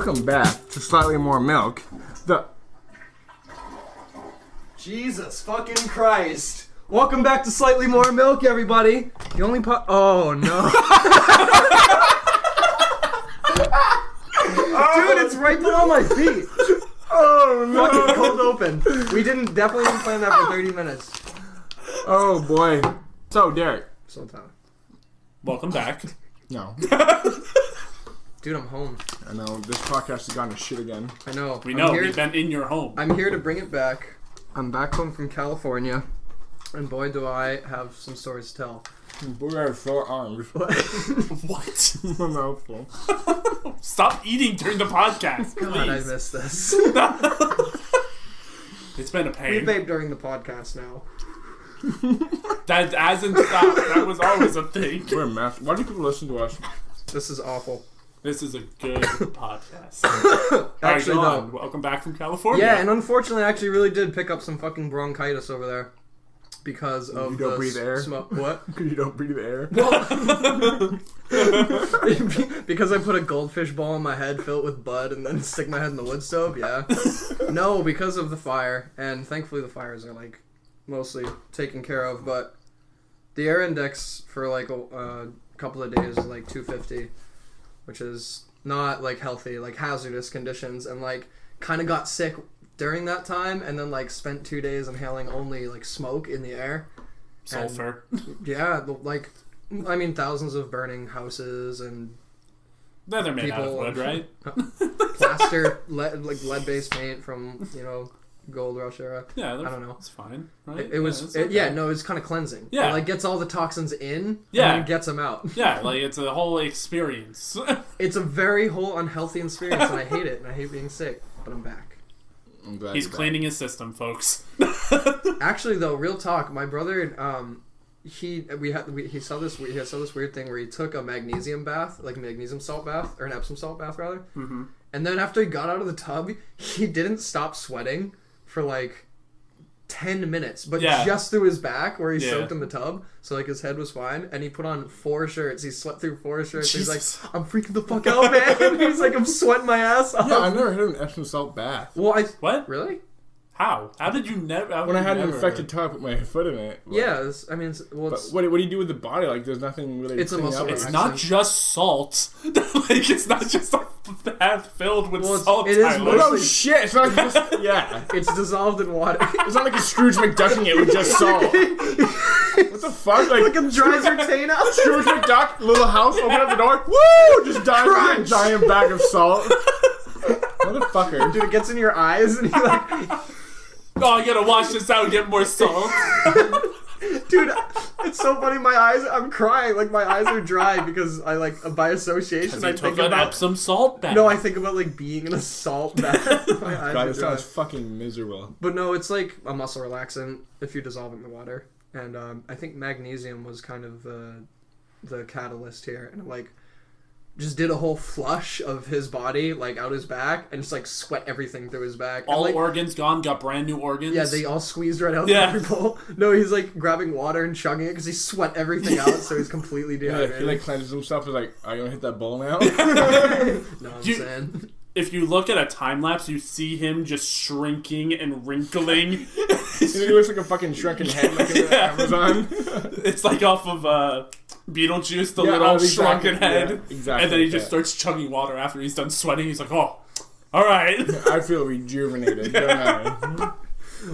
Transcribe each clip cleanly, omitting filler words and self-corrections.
Welcome back to Slightly More Milk. Jesus fucking Christ. Welcome back to Slightly More Milk, everybody. The only oh, no. Dude, it's right below my feet. Oh, no. Fucking cold open. We definitely didn't plan that for 30 minutes. Oh, boy. So, Derek. So, Tyler. Welcome back. No. Dude, I'm home. I know. This podcast has gone to shit again. I know. We know. We've been in your home. I'm here to bring it back. I'm back home from California. And boy, do I have some stories to tell. Boy, I have short arms. What? A mouthful. Stop eating during the podcast, please. God, I missed this. It's been a pain. We vape during the podcast now. That hasn't stopped. That was always a thing. We're a mess. Why do people listen to us? This is awful. This is a good podcast. Actually, no. Welcome back from California. Yeah, and unfortunately, I actually really did pick up some fucking bronchitis over there. Because of you don't breathe air? What? Because you don't breathe air? Because I put a goldfish ball in my head, fill it with bud, and then stick my head in the wood stove? Yeah. No, because of the fire. And thankfully the fires are, like, mostly taken care of. But the air index for, like, a couple of days is, like, 250. Which is not, like, healthy, like, hazardous conditions. And, like, kind of got sick during that time, and then like spent 2 days inhaling only like smoke in the air, sulfur. Yeah, like I mean thousands of burning houses and they're made out of wood, right? Plaster, lead-based paint from gold rush era. Yeah, I don't know. It's fine, right? It was it's kind of cleansing. Yeah, it, like gets all the toxins in, yeah, and then gets them out. Yeah, like it's a whole experience. It's a very whole unhealthy experience, and I hate it, and I hate being sick. But I'm back. I'm glad he's cleaning his system, folks. Actually, though, real talk, my brother, he saw this weird thing where he took a magnesium bath, like a magnesium salt bath, or an Epsom salt bath rather. Mm-hmm. And then after he got out of the tub, he didn't stop sweating for like 10 minutes, but just through his back where he soaked in the tub, so like his head was fine, and he put on 4 shirts. He slept through 4 shirts. He's like, I'm freaking the fuck out, man. He's like, I'm sweating my ass off. Yeah, I've never had an Epsom salt bath. Well, what? Really? How did you never? When I had an infected toe, I put my foot in it. Yeah, I mean, what do you do with the body? Like, there's nothing really. It's a muscle. It's not just salt. Like, it's not just a bath filled with salt. It is oh shit! It's not just It's dissolved in water. It's not like a Scrooge McDucking it with just salt. What the fuck? Like it dries your taint out. Scrooge McDuck, little house, open up the door, woo! Just dives in a giant bag of salt. Motherfucker. Dude, it gets in your eyes and you like... Oh, I gotta wash this out and get more salt. Dude, it's so funny. I'm crying. Like, my eyes are dry because I, like, by association, I think about... Epsom salt bath. No, I think about, like, being in a salt bath. My eyes God, are this dry. sounds fucking miserable. But no, it's, like, a muscle relaxant if you dissolve it in the water. And I think magnesium was kind of the catalyst here. And, like... just did a whole flush of his body, like, out his back, and just, like, sweat everything through his back. All like, organs gone, got brand new organs. Yeah, they all squeezed right out the bowl. No, he's, like, grabbing water and chugging it because he sweat everything out, so he's completely dehydrated. Yeah, he, like, cleanses himself. He's like, are you gonna hit that bowl now? No, I'm saying... If you look at a time lapse, you see him just shrinking and wrinkling. He looks like a fucking shrunken head, like in Amazon. It's like off of Beetlejuice, the little shrunken head. Yeah, exactly. And then he just starts chugging water after he's done sweating. He's like, oh, all right. I feel rejuvenated, don't I?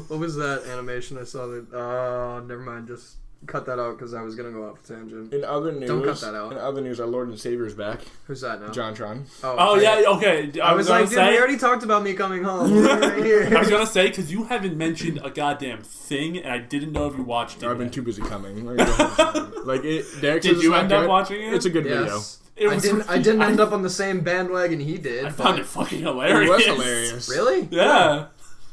What was that animation I saw that... Oh, never mind. Just cut that out because I was going to go off a tangent. In other news... Don't cut that out. In other news, our Lord and Savior's back. Who's that now? JonTron. Yeah, okay. I was like, dude, we already talked about me coming home. Right here. I was going to say, because you haven't mentioned a goddamn thing, and I didn't know if you watched it. I've been too busy coming. Derek Did you end up watching it? It's a good video. I didn't end up on the same bandwagon he did. I found it fucking hilarious. It was hilarious. Really? Yeah.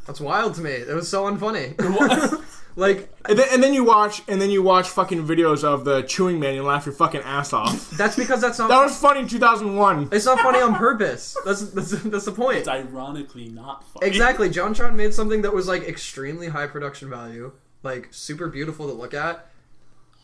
That's wild to me. It was so unfunny. Like, and then you watch fucking videos of the chewing man and laugh your fucking ass off. That's because that's not. That was funny in 2001. It's not funny on purpose. That's the point. It's ironically not funny. Exactly. JonTron made something that was like extremely high production value, like super beautiful to look at,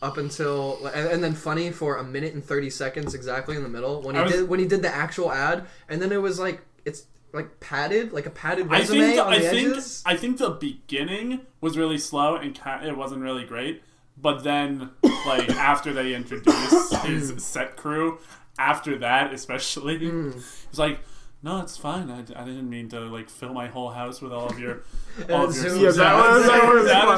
up until and then funny for 1 minute and 30 seconds exactly in the middle when he did the actual ad, and then it was like it's like padded, like a padded resume on the edges. I think the beginning was really slow and it wasn't really great. But then, like, after they introduced his set crew, after that especially, he's like, no, it's fine. I didn't mean to, like, fill my whole house with all of your... that was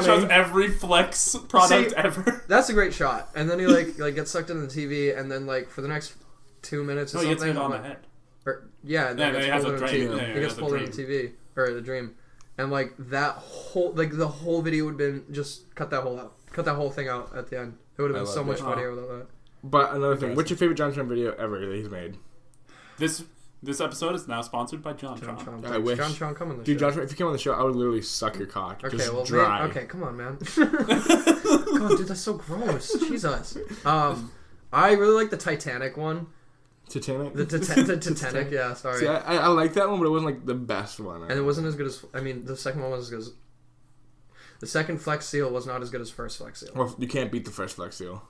shows every Flex product ever. That's a great shot. And then he, like gets sucked into the TV, and then, like, for the next 2 minutes or something... he gets hit on the head. And then he gets pulled into the TV. He gets pulled into the TV. Or the dream. And, like, that whole... Like, the whole video would have been... Just cut that whole out. Cut that whole thing out at the end. It would have been so much funnier without that. But another thing, what's your favorite John Tron video ever that he's made? This episode is now sponsored by John Tron. I wish. John Tron, come on the show. Dude, John Tron, if you came on the show, I would literally suck your cock. Okay, just well, dry. okay, come on, man. Come on, dude, that's so gross. Jesus. I really like the Titanic one. Titanic? The Titanic, yeah, sorry. See, I like that one, but it wasn't like the best one. And it wasn't as good as... I mean, the second one wasn't as good as... The second Flex Seal was not as good as first Flex Seal. Well, you can't beat the first Flex Seal.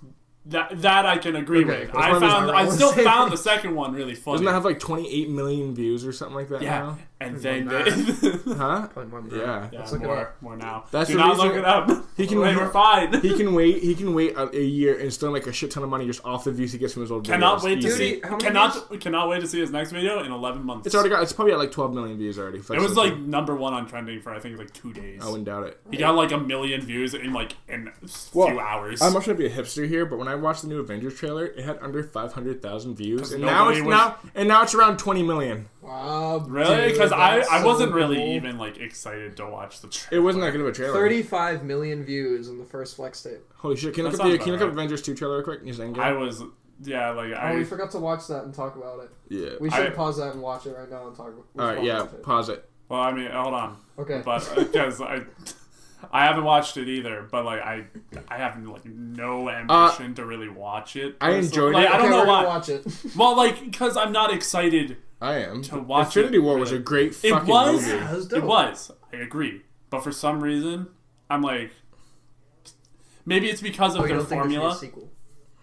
That I can agree with. I still found the second one really funny. Doesn't that have like 28 million views or something like that now? And then... Huh? Probably more than Yeah. Yeah, more now. That's Do the not reason look it up. We're fine. He can wait a year and still make a shit ton of money just off the views he gets from his old videos. Cannot wait to see his next video in 11 months. It's probably at like 12 million views already. It was like #1 on trending for I think like 2 days. I wouldn't doubt it. He got like 1 million views in a few hours. I'm not trying to be a hipster here, but when I watched the new Avengers trailer, it had under 500,000 views, and now it's around 20 million. Wow, really? Because I wasn't really even like excited to watch the trailer. It wasn't that good of a trailer. 35 million views in the first Flex tape. Holy shit! Can you look up Avengers 2 trailer real quick? We forgot to watch that and talk about it. Yeah, we should pause that and watch it right now and talk. Alright, yeah, pause it. Well, I mean, hold on. Okay. But because I haven't watched it either, but like I have like no ambition to really watch it. I enjoyed it. I don't know why. Watch it. Well, like because I'm not excited. I am. To watch Infinity War was a great fucking movie. It was. I agree. But for some reason, I'm like, maybe it's because of their formula. There should be a sequel?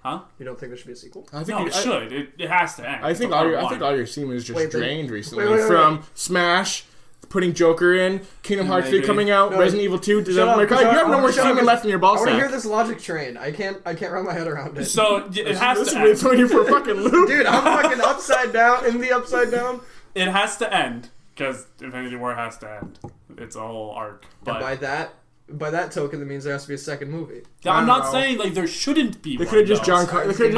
Huh? You don't think there should be a sequel? I think it should. It has to end. I think all your steam is just drained recently from Smash. Putting Joker in, Kingdom Hearts 3 coming out, Resident Evil 2. You have no more steam left in your ball sack. I want to hear this logic train. I can't wrap my head around it. So it has to end. It's throwing you for a fucking loop. Dude, I'm fucking upside down, in the upside down. It has to end, because Infinity War has to end. It's a whole arc. But and by that token, that means there has to be a second movie. I'm not saying like there shouldn't be. They could have just John. I'm saying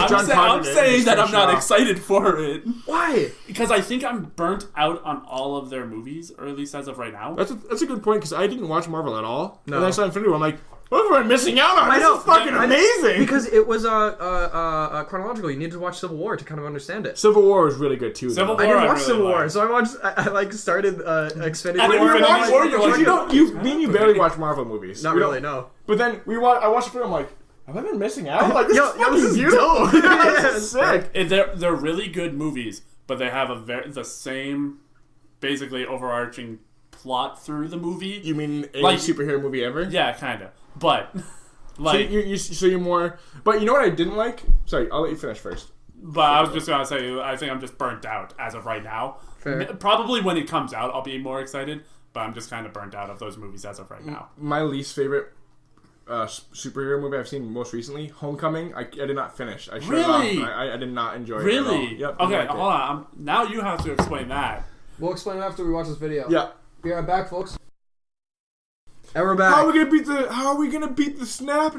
that I'm not excited for it. Why? Because I think I'm burnt out on all of their movies, or at least as of right now. That's a good point because I didn't watch Marvel at all. No. And then I saw Infinity War. I'm like, what am I missing out on? This is fucking amazing. Because it was chronological. You needed to watch Civil War to kind of understand it. Civil War was really good too. I didn't watch Civil War, so I started Xfinity War. Me and you barely watch Marvel movies. Not really, no. But then I watched the film. I'm like, have I been missing out? Like, this is beautiful. This is sick. They're really good movies, but they have the same, basically overarching plot through the movie. You mean any superhero movie ever? Yeah, kind of. But like, so you're more. But you know what I didn't like? Sorry, I'll let you finish first. But I was just gonna say, I think I'm just burnt out as of right now. Fair. Probably when it comes out, I'll be more excited. But I'm just kind of burnt out of those movies as of right now. My least favorite superhero movie I've seen most recently, Homecoming. I did not finish. I shut it off. I did not enjoy it. Really? Yep. Okay, hold on. Now you have to explain that. We'll explain it after we watch this video. Yeah. Be right back, folks. And we're back. How are we gonna beat the snap?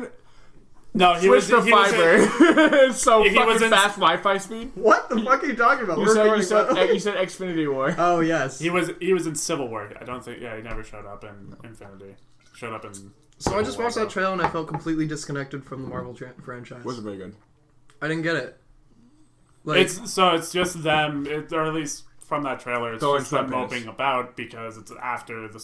No, he was the fiber. So he was fucking fast Wi-Fi speed. What the fuck are you talking about? You said Xfinity War. Oh yes. He was in Civil War. I don't think. Yeah, he never showed up in Infinity. Showed up in. So I just watched that trailer and I felt completely disconnected from the Marvel franchise. Wasn't very good. I didn't get it. It's just them, or at least from that trailer, it's just them moping about because it's after the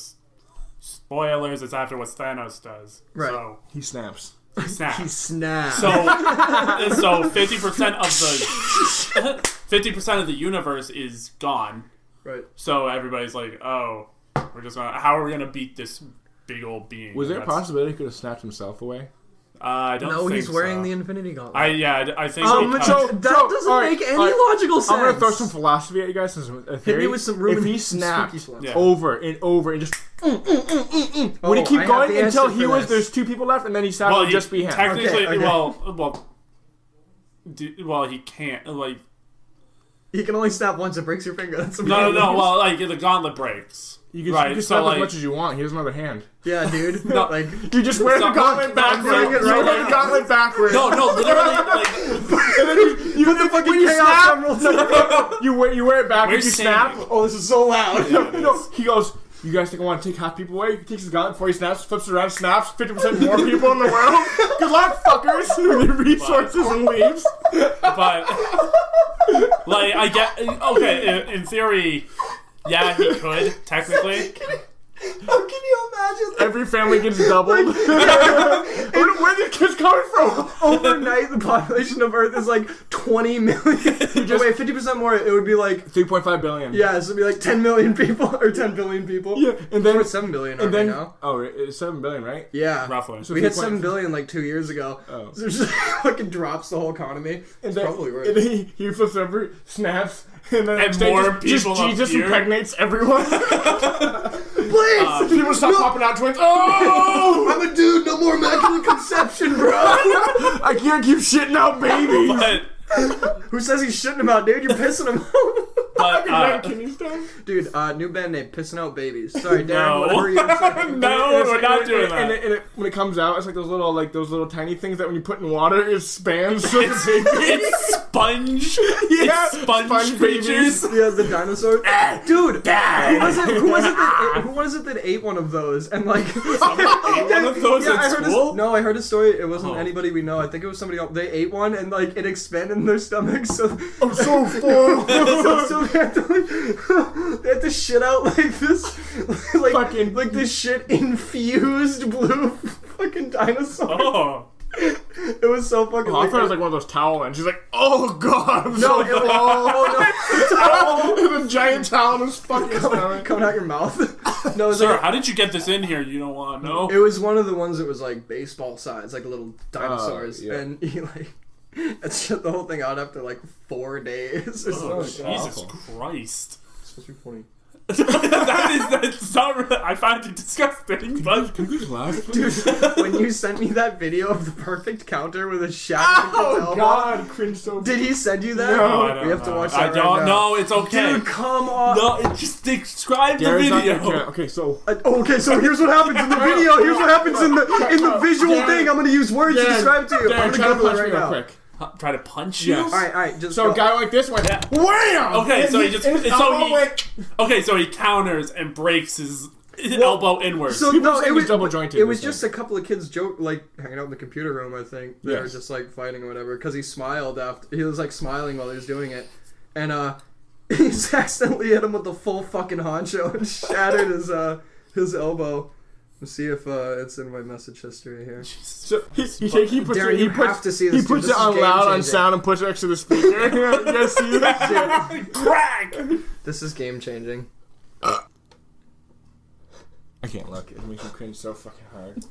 spoilers. It's after what Thanos does. Right. So he snaps. He snaps. So 50% of the universe is gone. Right. So everybody's like, oh, how are we gonna beat this big old being? Was there a possibility he could have snapped himself away? I don't. No, think he's wearing so. the Infinity Gauntlet. I think that doesn't make any logical sense. I'm gonna throw some philosophy at you guys. Hit me with some room. If he snapped over and over and just would he keep I going until there's 2 people left and then he snapped would just be him? Technically, Okay. well, he can't. Like, he can only snap once. It breaks your finger. That's no. Well, like the gauntlet breaks. You can snap as much as you want. He has another hand. Yeah, dude. No, like you just wear the gauntlet backwards. You wear the gauntlet backwards. No, literally. Like, and then you put the fucking snap. You wear it backwards. You snap. Oh, this is so loud. No, he goes. You guys think I want to take half people away? He takes his gauntlet before he snaps, flips it around, snaps. 50% more people in the world. Good luck, fuckers. With your resources and leaves. But like, I get okay. In theory. Yeah, he could, technically. How can you imagine? Every family gets doubled. Where are these kids coming from? Overnight, the population of Earth is like 20 million. Wait, 50% more, it would be like 3.5 billion. Yeah, so it'd be like 10 million people or 10 billion people. Yeah, and then we're 7 billion right now. Oh, it's 7 billion, right? Yeah, roughly. So we hit 7 billion like 2 years ago. Oh. So it just fucking drops the whole economy. And it's probably right. And then he flips over, snaps. And then more just people Jesus impregnates everyone. Please! People stop popping out twins. Oh! I'm a dude, no more immaculate conception, bro! I can't keep shitting out babies. But, who says he's shitting him out, dude? You're pissing him out. But, dude, new band name, Pissing Out Babies. Sorry, Darren, whatever you saying. No, we're not doing that. And when it comes out, it's like those little tiny things that when you put in water, it spans. It's sponge. Yeah, it's sponge creatures. Yeah, the dinosaur. Dude, who was it that ate one of those? And like, one of those at school? I heard a story. It wasn't anybody we know. I think it was somebody else. They ate one and like it expanded in their stomach. So I'm so full. so they had to shit out like this, like this shit infused blue fucking dinosaur. Oh. It was so fucking. I thought it was like one of those towel ones. She's like, "Oh god, I'm so full." Oh no! The giant towel in his fucking stomach coming out your mouth. No, it was Sir, like, how did you get this in here? You don't want to know. it was one of the ones that was like baseball size, like little dinosaurs, yeah. and he like. It shut the whole thing out after like 4 days or Oh, something. Jesus Christ. It's supposed to be funny. that's not really, I find it disgusting, but Can you just laugh? Dude, when you sent me that video of the perfect counter with a shot Oh god, cringe so bad. did he send you that? No, I don't we have to know. watch that I don't right now. know, it's okay. Dude, come on. No, just describe the Gary's not video. gonna care. Okay, so Okay, so here's what happens in the video. Here's what happens in the visual thing. I'm gonna use words to describe it to you. I'm try gonna to Google punch it me right real now. quick. Try to punch you? Yes. Alright, just So go. a guy like this went, wham! Okay, so he just went. okay, so he counters and breaks his elbow inwards. So People no, say it he's was double jointed. It was just a couple of kids like hanging out in the computer room. I think they were Yes. just like fighting or whatever because he smiled after he was like smiling while he was doing it, and he accidentally hit him with the full fucking honcho and shattered his elbow. Let's see if it's in my message history here. So he puts Darren, you have to see this. He puts This it on is loud on game-changing. sound and puts it next to the speaker. You guys see that? Crack! This is game changing. I can't look. It makes me cringe so fucking hard.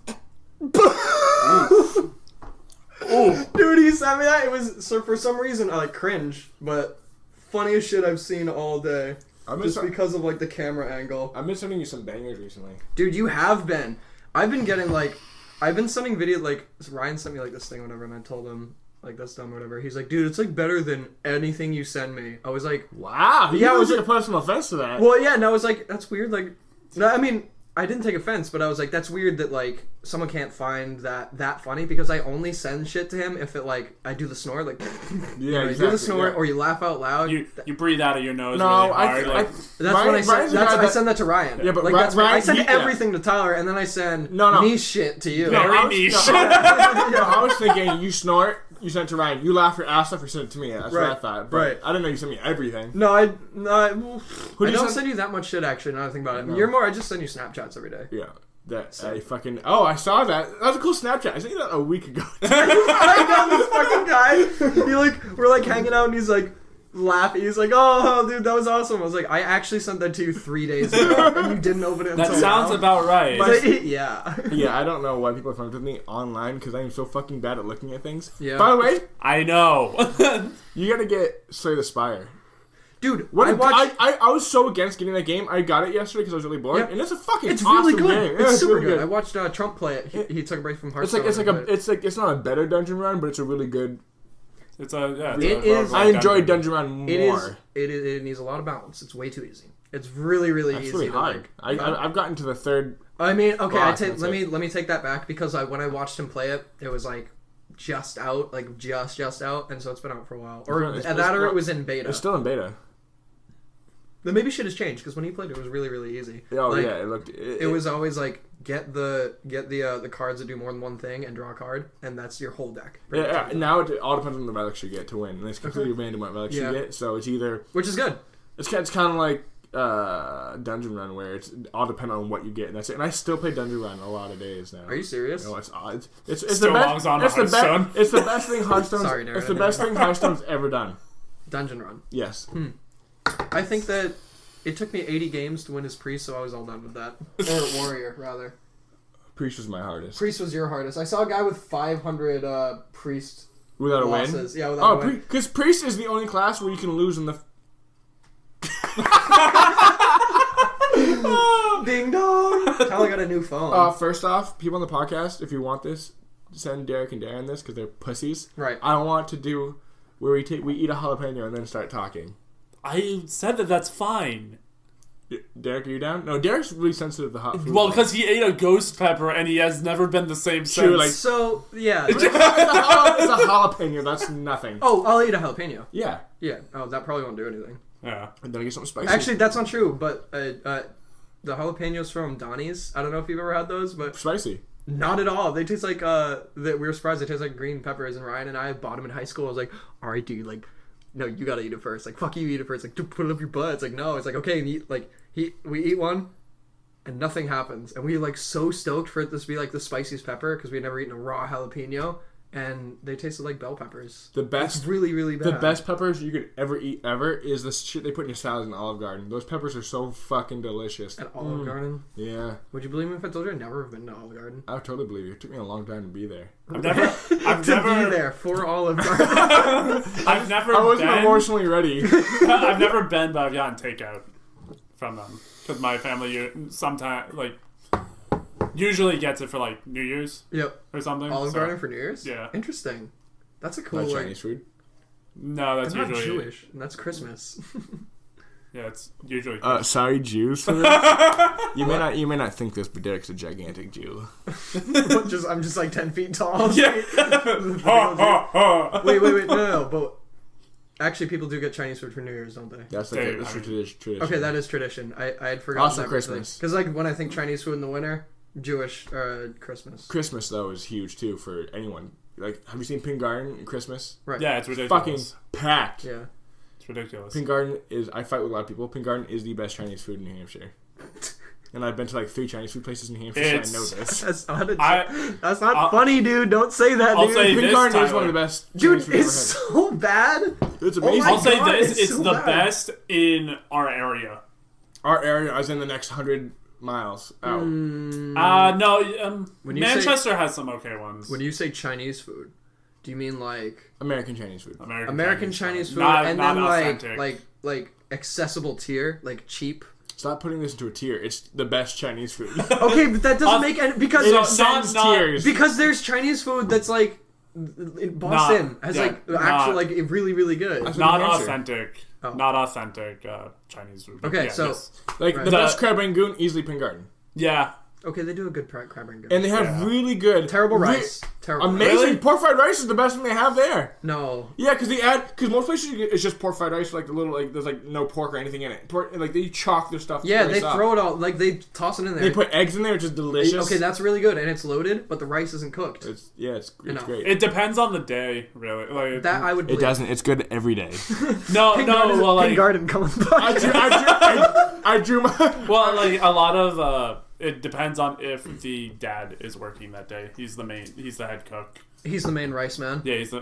Oh, dude, he sent me that. It was so for some reason I like cringe, but funniest shit I've seen all day. Just because of like the camera angle. I've been sending you some bangers recently. Dude, you have been. I've been getting like, I've been sending video like Ryan sent me like this thing or whatever, and I told him like that's dumb or whatever. He's like, dude, it's like better than anything you send me. I was like, wow, yeah, I was like a personal offense to that. Well, yeah, and I was like, that's weird. Like, no, I mean, I didn't take offense, but I was like, that's weird that like someone can't find that funny because I only send shit to him if it like I do the snore like yeah, you do the snore or you laugh out loud. You breathe out of your nose No, really hard. That's when I send. I send that to Ryan. Yeah, but like, that's Ryan, I send everything to Tyler, and then I send niche shit to you. Very niche. I was thinking you snort, you send it to Ryan. You laugh your ass off, you send it to me. That's what I thought. But I didn't know you sent me everything. No, I don't send you that much shit. Actually, now that I think about it, you're more. I just send you Snapchats every day. Yeah. I fucking... Oh, I saw that. That was a cool Snapchat. I sent you that a week ago. I know this fucking guy. We're like hanging out, and he's like, laughing. He's like, "Oh, dude, that was awesome." I was like, "I actually sent that to you 3 days ago, and you didn't open it until That sounds now." about right. But yeah. Yeah, I don't know why people are friends with me online because I am so fucking bad at looking at things. Yeah. By the way, I know. you gotta get Slay the Spire. Dude, I was so against getting that game. I got it yesterday because I was really bored, and it's a fucking It's awesome really good. game. It's Yeah, super really good. I watched Trump play it. He took a break from Hearthstone. It's not a better dungeon run, but it's a really good. I enjoy dungeon run more. It needs a lot of balance. It's way too easy. It's really easy. Really hard. I've gotten to the third. I mean, okay. Let me take that back because when I watched him play it, it was like just out, just out, and so it's been out for a while. Or it was in beta. It's still in beta. Then maybe shit has changed because when he played it was really easy. Oh like, yeah, it looked. It was always like get the cards that do more than one thing and draw a card, and that's your whole deck. Yeah. Now it all depends on the relics you get to win, and it's completely random what relics you get. So it's either which is good. It's kind of like Dungeon Run where it's all dependent on what you get, and that's it. And I still play Dungeon Run a lot of days now. Are you serious? No, it's the best. It's the best thing Hearthstone's. Sorry, Daren, it's the best thing Hearthstone's ever done. Dungeon Run. Yes. I think that it took me 80 games to win as Priest, so I was all done with that. Or Warrior, rather. Priest was my hardest. Priest was your hardest. I saw a guy with 500 Priest without losses. A win? Yeah, without a win. Because Priest is the only class where you can lose in the... Ding dong! Tyler got a new phone. First off, people on the podcast, if you want this, send Derek and Daren this because they're pussies. Right. I want to do where we eat a jalapeno and then start talking. I said that's fine. Derek, are you down? No, Derek's really sensitive to hot food. Well, because he ate a ghost pepper and he has never been the same since. True, so, yeah. It's a jalapeno. That's nothing. Oh, I'll eat a jalapeno. Yeah. Yeah. Oh, that probably won't do anything. Yeah. And then I get something spicy. Actually, that's not true, but the jalapenos from Donnie's, I don't know if you've ever had those, but... Spicy. Not at all. They taste like, we were surprised they taste like green peppers, and Ryan and I bought them in high school. I was like, alright, dude, like... No, you gotta eat it first. Like, fuck you, eat it first. Like, dude, put it up your butt. It's like, no. It's like, okay, and we eat one, and nothing happens. And we like so stoked for it to be like the spiciest pepper because we had never eaten a raw jalapeno, and they tasted like bell peppers. The best, it's really bad. The best peppers you could ever eat is the shit they put in your salad in Olive Garden. Those peppers are so fucking delicious. At Olive Garden? Yeah. Would you believe me if I told you I never have been to Olive Garden? I would totally believe you. It took me a long time to be there. I've never be there for Olive Garden. I wasn't emotionally ready. I've never been, but I've gotten takeout from them because my family sometimes usually gets it for like New Year's. Yep. Or something. Olive Garden for New Year's? Yeah. Interesting. That's a cool Chinese food. No, that's They're usually not Jewish, and that's Christmas. Yeah, it's usually. Sorry, Jews. For this. You may not think this, but Derek's a gigantic Jew. I'm just like 10 feet tall. Yeah. Wait, no. But actually, people do get Chinese food for New Year's, don't they? That's tradition. Okay, that is tradition. I had forgotten. Also Christmas. Because like when I think Chinese food in the winter, Jewish Christmas. Christmas though is huge too for anyone. Like, have you seen Pin Garden in Christmas? Right. Yeah, it's ridiculous. Fucking packed. Yeah. It's ridiculous. Pin Garden is. I fight with a lot of people. Pin Garden is the best Chinese food in New Hampshire. And I've been to like 3 Chinese food places in New Hampshire, so I know this. That's not funny, dude. Don't say that, I'll dude. say Pin Garden is one of the best. Dude, Chinese food it's so bad. It's amazing. I'll say God, this: it's so the bad. best in our area. Our area is in the next 100 miles out. No. Manchester has some okay ones. When you say Chinese food, do you mean like American Chinese food? American Chinese food, not and then authentic. like accessible tier, like cheap? Stop putting this into a tier. It's the best Chinese food. Okay, but that doesn't make any because it ascends tiers. Because there's Chinese food that's like in Boston actually like really good. Not authentic. Not authentic Chinese food. Okay, so the best crab rangoon, easily Pin Garden. Yeah. Okay, they do a good crab rangoon. And they have really good... Terrible rice. Terrible amazing. rice. Really? Pork fried rice is the best thing they have there. No. Yeah, because most places it's just pork fried rice, like the little, like, there's like no pork or anything in it. Like they chalk their stuff. Yeah, they throw it all, like they toss it in there. They put eggs in there, which is delicious. Okay, that's really good, and it's loaded, but the rice isn't cooked. It's great. It depends on the day, really. Like, that I would believe. It doesn't. It's good every day. Pin Garden coming back. I drew my... Well, like, a lot of... it depends on if the dad is working that day. He's the head cook. He's the main rice man. Yeah, he's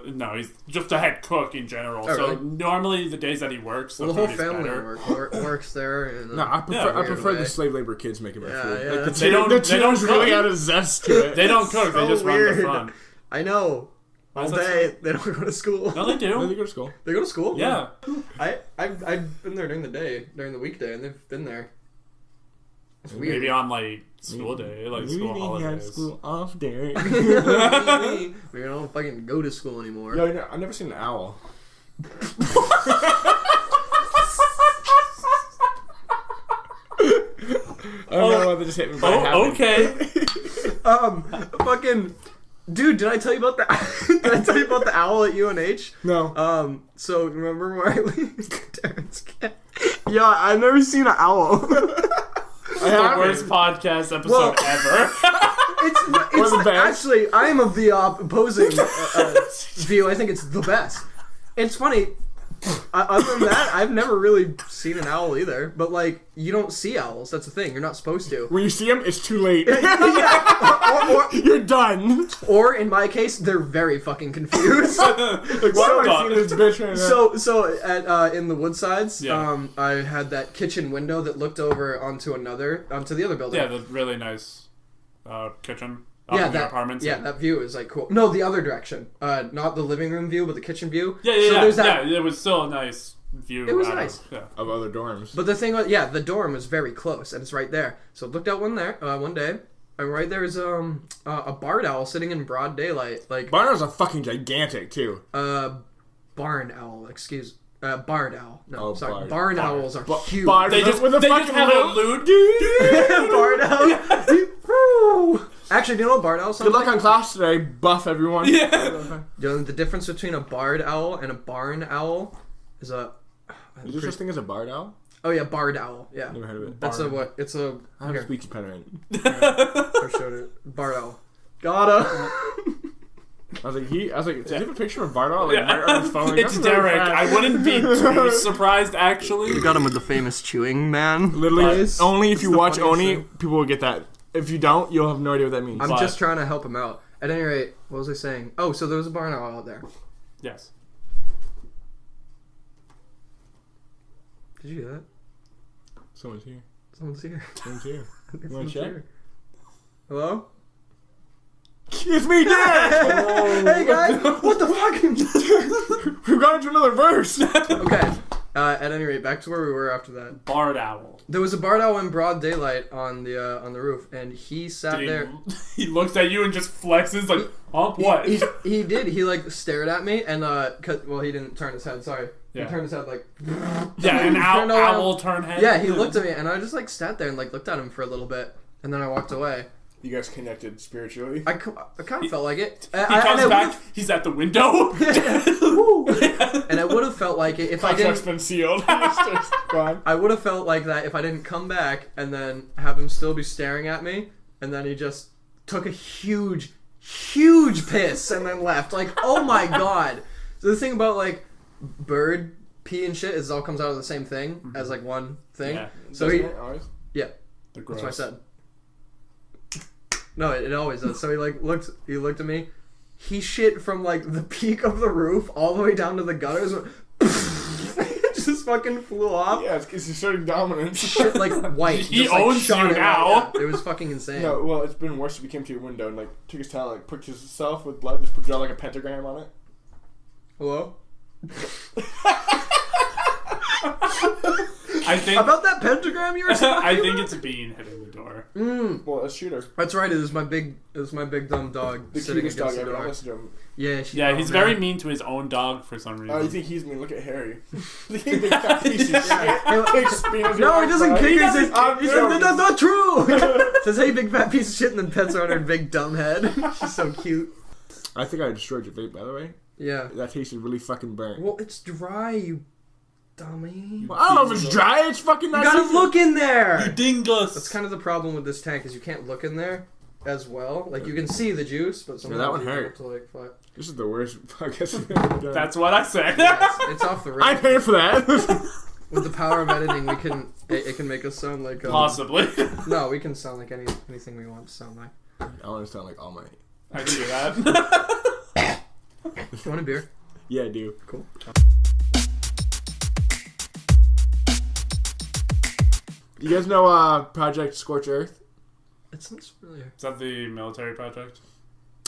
just a head cook in general. Oh, so really? normally the days that he works, Well, the whole family works there. And, no, I prefer the slave labor kids making my food. Yeah. Like the children's really out of zest to it. They don't cook. They just run the front. I know. All day, they don't go to school. No, they do. No, they go to school. They go to school? Yeah. I've been there during the weekday, and they've been there. It's weird. Maybe on, like, school day, like, school holidays. School off day. We don't fucking go to school anymore. No, I've never seen an owl. I don't know why they just hit me by okay. Fucking... Dude, did I tell you about the owl at UNH? No. So remember where I Daren's cat? Yeah, I've never seen an owl. The worst podcast episode ever. It's actually, I am of the opposing view. I think it's the best. It's funny. Other than that, I've never really seen an owl either. But like, you don't see owls. That's the thing. You're not supposed to. When you see them, it's too late. or You're done. Or in my case, they're very fucking confused. Like, why am I seeing this bitch right now? So at in the Woodsides, Yeah. I had that kitchen window that looked over onto the other building. Yeah, the really nice kitchen. That apartments. Yeah, that view is like cool. No, the other direction. Not the living room view, but the kitchen view. Yeah. It was still a nice view. It was nice. Of other dorms. But the thing was, the dorm was very close, and it's right there. So I looked out one day, and right there is a barred owl sitting in broad daylight. Like barred owls are fucking gigantic too. Barn owl, excuse. Barred owl. No, sorry. Barred. Barn owls are huge. They just have a lute. Barred owl. Actually, do you know what barred owl sounds Good luck like? on class today, buff everyone. Yeah. You know, the difference between a barred owl and a barn owl is a... Is there such thing as a barred owl? Oh yeah, barred owl. Yeah. Never heard of it. That's what? It's a... I have a speech impediment. I showed it. Barred owl. Gotta. I was like, does he have a picture of Barred Owl? Like, right on his phone? Like, It's Derek. I wouldn't be too surprised, actually. You got him with the famous chewing man. Literally, only if you watch Oni, people will get that. If you don't, you'll have no idea what that means. I'm just trying to help him out. At any rate, what was I saying? Oh, so there was a barn owl out there. Yes. Did you hear that? Someone's here. Someone's here. Someone's here. You want Someone's to check? here. Hello? It's me, Derek! Hey guys! What the fuck? We've got into another verse! Okay. At any rate, back to where we were after that. Barred owl. There was a barred owl in broad daylight on the roof, and he sat there. He looks at you and just flexes like, oh, what? He did. He like stared at me, and he didn't turn his head. Sorry. Yeah. He turned his head like. Yeah, an owl turn head. Yeah, he looked at me, and I just like sat there and like looked at him for a little bit, and then I walked away. You guys connected spiritually? I kind of felt like it. He comes back. He's at the window. And I would have felt like it if I didn't. Contract's been sealed. I would have felt like that if I didn't come back and then have him still be staring at me, and then he just took a huge piss and then left. Like, oh my god. So the thing about like bird pee and shit is it all comes out of the same thing as like one thing. Yeah. So yeah. That's what I said. No, it always does. So he looked at me. He shit from like the peak of the roof all the way down to the gutters. It just fucking flew off. Yeah, it's because he's showing dominance. Shit like white. He just, owns like, you now. It was fucking insane. No, well, it's been worse if he came to your window and like took his towel, like pricked himself with blood, just draw like a pentagram on it. Hello? I think about that pentagram you were saying. I think it's a bean hitting the door. Well, let's shoot her. That's right. It was my big dumb dog. The sitting cutest dog against the ever. door. I'll listen to him. Yeah, He's very mean to his own dog for some reason. Oh, you think he's mean? Look at Harry. Look at big fat piece of shit. No, he doesn't kick. He says, I'm that's not true. Says, hey, big fat piece of shit, and then pets her on her big dumb head. She's so cute. I think I destroyed your vape, by the way. Yeah. That tasted really fucking burnt. Well, it's dry, you dummy. Well, I don't know if it's dry. It's fucking You not. gotta look in there. You dingus. That's kind of the problem with this tank is you can't look in there as well. Like you can see the juice, but sometimes that one you hurt. have to like fuck. This is the worst podcast we've ever done. That's what I said. It's off the rails. I paid for that. With the power of editing, we can it can make us sound like Possibly. No, we can sound like anything we want to sound like. I want to sound like All Might. I can do that. You want a beer? Yeah, I do. Cool. You guys know Project Scorch Earth? It sounds familiar. Is that the military project?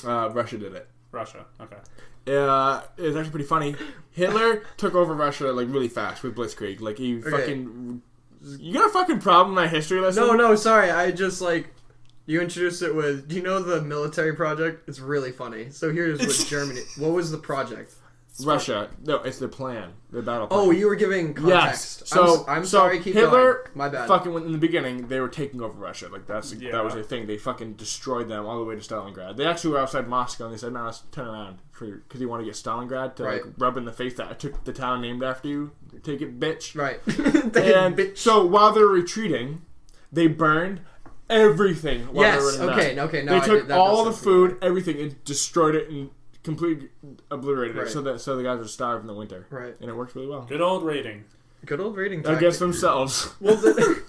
Russia did it. Russia. Okay. It was actually pretty funny. Hitler took over Russia like really fast with Blitzkrieg. Like he fucking. You got a fucking problem in my history lesson? No, sorry. I just you introduced it with. Do you know the military project? It's really funny. So here's what Germany. What was the project? Russia. No, it's the plan. The battle plan. Oh, you were giving context. Yes. So I'm sorry. Keep Hitler, going. My bad. Fucking in the beginning, they were taking over Russia. Like that was their thing. They fucking destroyed them all the way to Stalingrad. They actually were outside Moscow and they said, "No, let's turn around because you want to get Stalingrad to like rub in the face that I took the town named after you. Take it, bitch." Right. And bitch. So while they're retreating, they burned everything. While they were running down. Okay. No, they took all the food, everything, and destroyed it and completely obliterated it, so the guys would starve in the winter. Right. And it works really well. Good old rating. Good old rating. Against themselves. Well,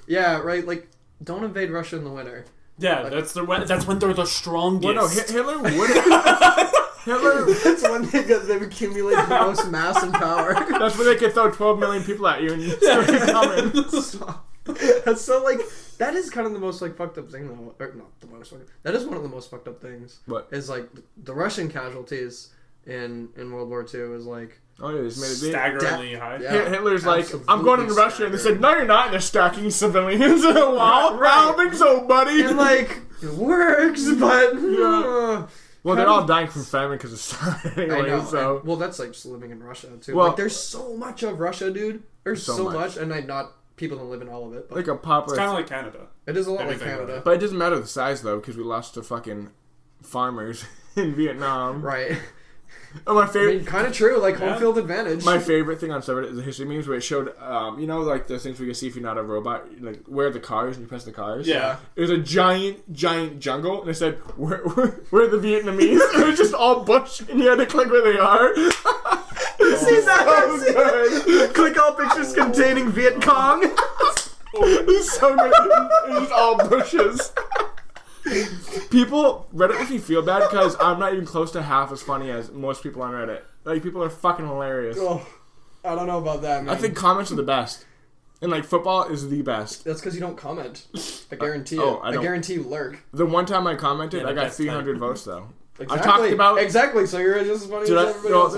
yeah, right. Like, don't invade Russia in the winter. Yeah, like, that's when they're the strongest. Well, no, Hitler would have. Hitler. That's when they've accumulated the most mass and power. That's when they could throw 12 million people at you and you still keep coming. Stop. That's so that is kind of the most fucked up thing though. Or not the most fucked up. That is one of the most fucked up things. What? Is the Russian casualties in World War II is oh yeah, it's made staggeringly high. Yeah, Hitler's I'm going into Russia, and they said, "No, you're not." And they're stacking civilians in a wall. Right. I don't think so, buddy. And it works, but well, they're all dying from famine because of starving anyway. I know. So well, that's just living in Russia too. Well, there's so much of Russia, dude. There's so much, and people don't live in all of it. But like a population. It's kind of like Canada. It is a lot like Canada. But it doesn't matter the size, though, because we lost to fucking farmers in Vietnam. Right. Oh, my favorite... kind of true, home field advantage. My favorite thing on subreddit is the history memes where it showed, those things where you can see if you're not a robot, where the cars, and you press the cars. Yeah. It was a giant jungle, and it said, where are the Vietnamese? It was just all bush, and you had to click where they are. See that? So good. Click all pictures containing Viet Cong. It was so good. It was all bushes. Reddit makes me feel bad because I'm not even close to half as funny as most people on Reddit. People are fucking hilarious. Oh, I don't know about that, man. I think comments are the best. And football is the best. That's because you don't comment. I guarantee I guarantee you lurk. The one time I commented, I got 300 votes though. Exactly. I talked about exactly. So you're just as funny as everybody else.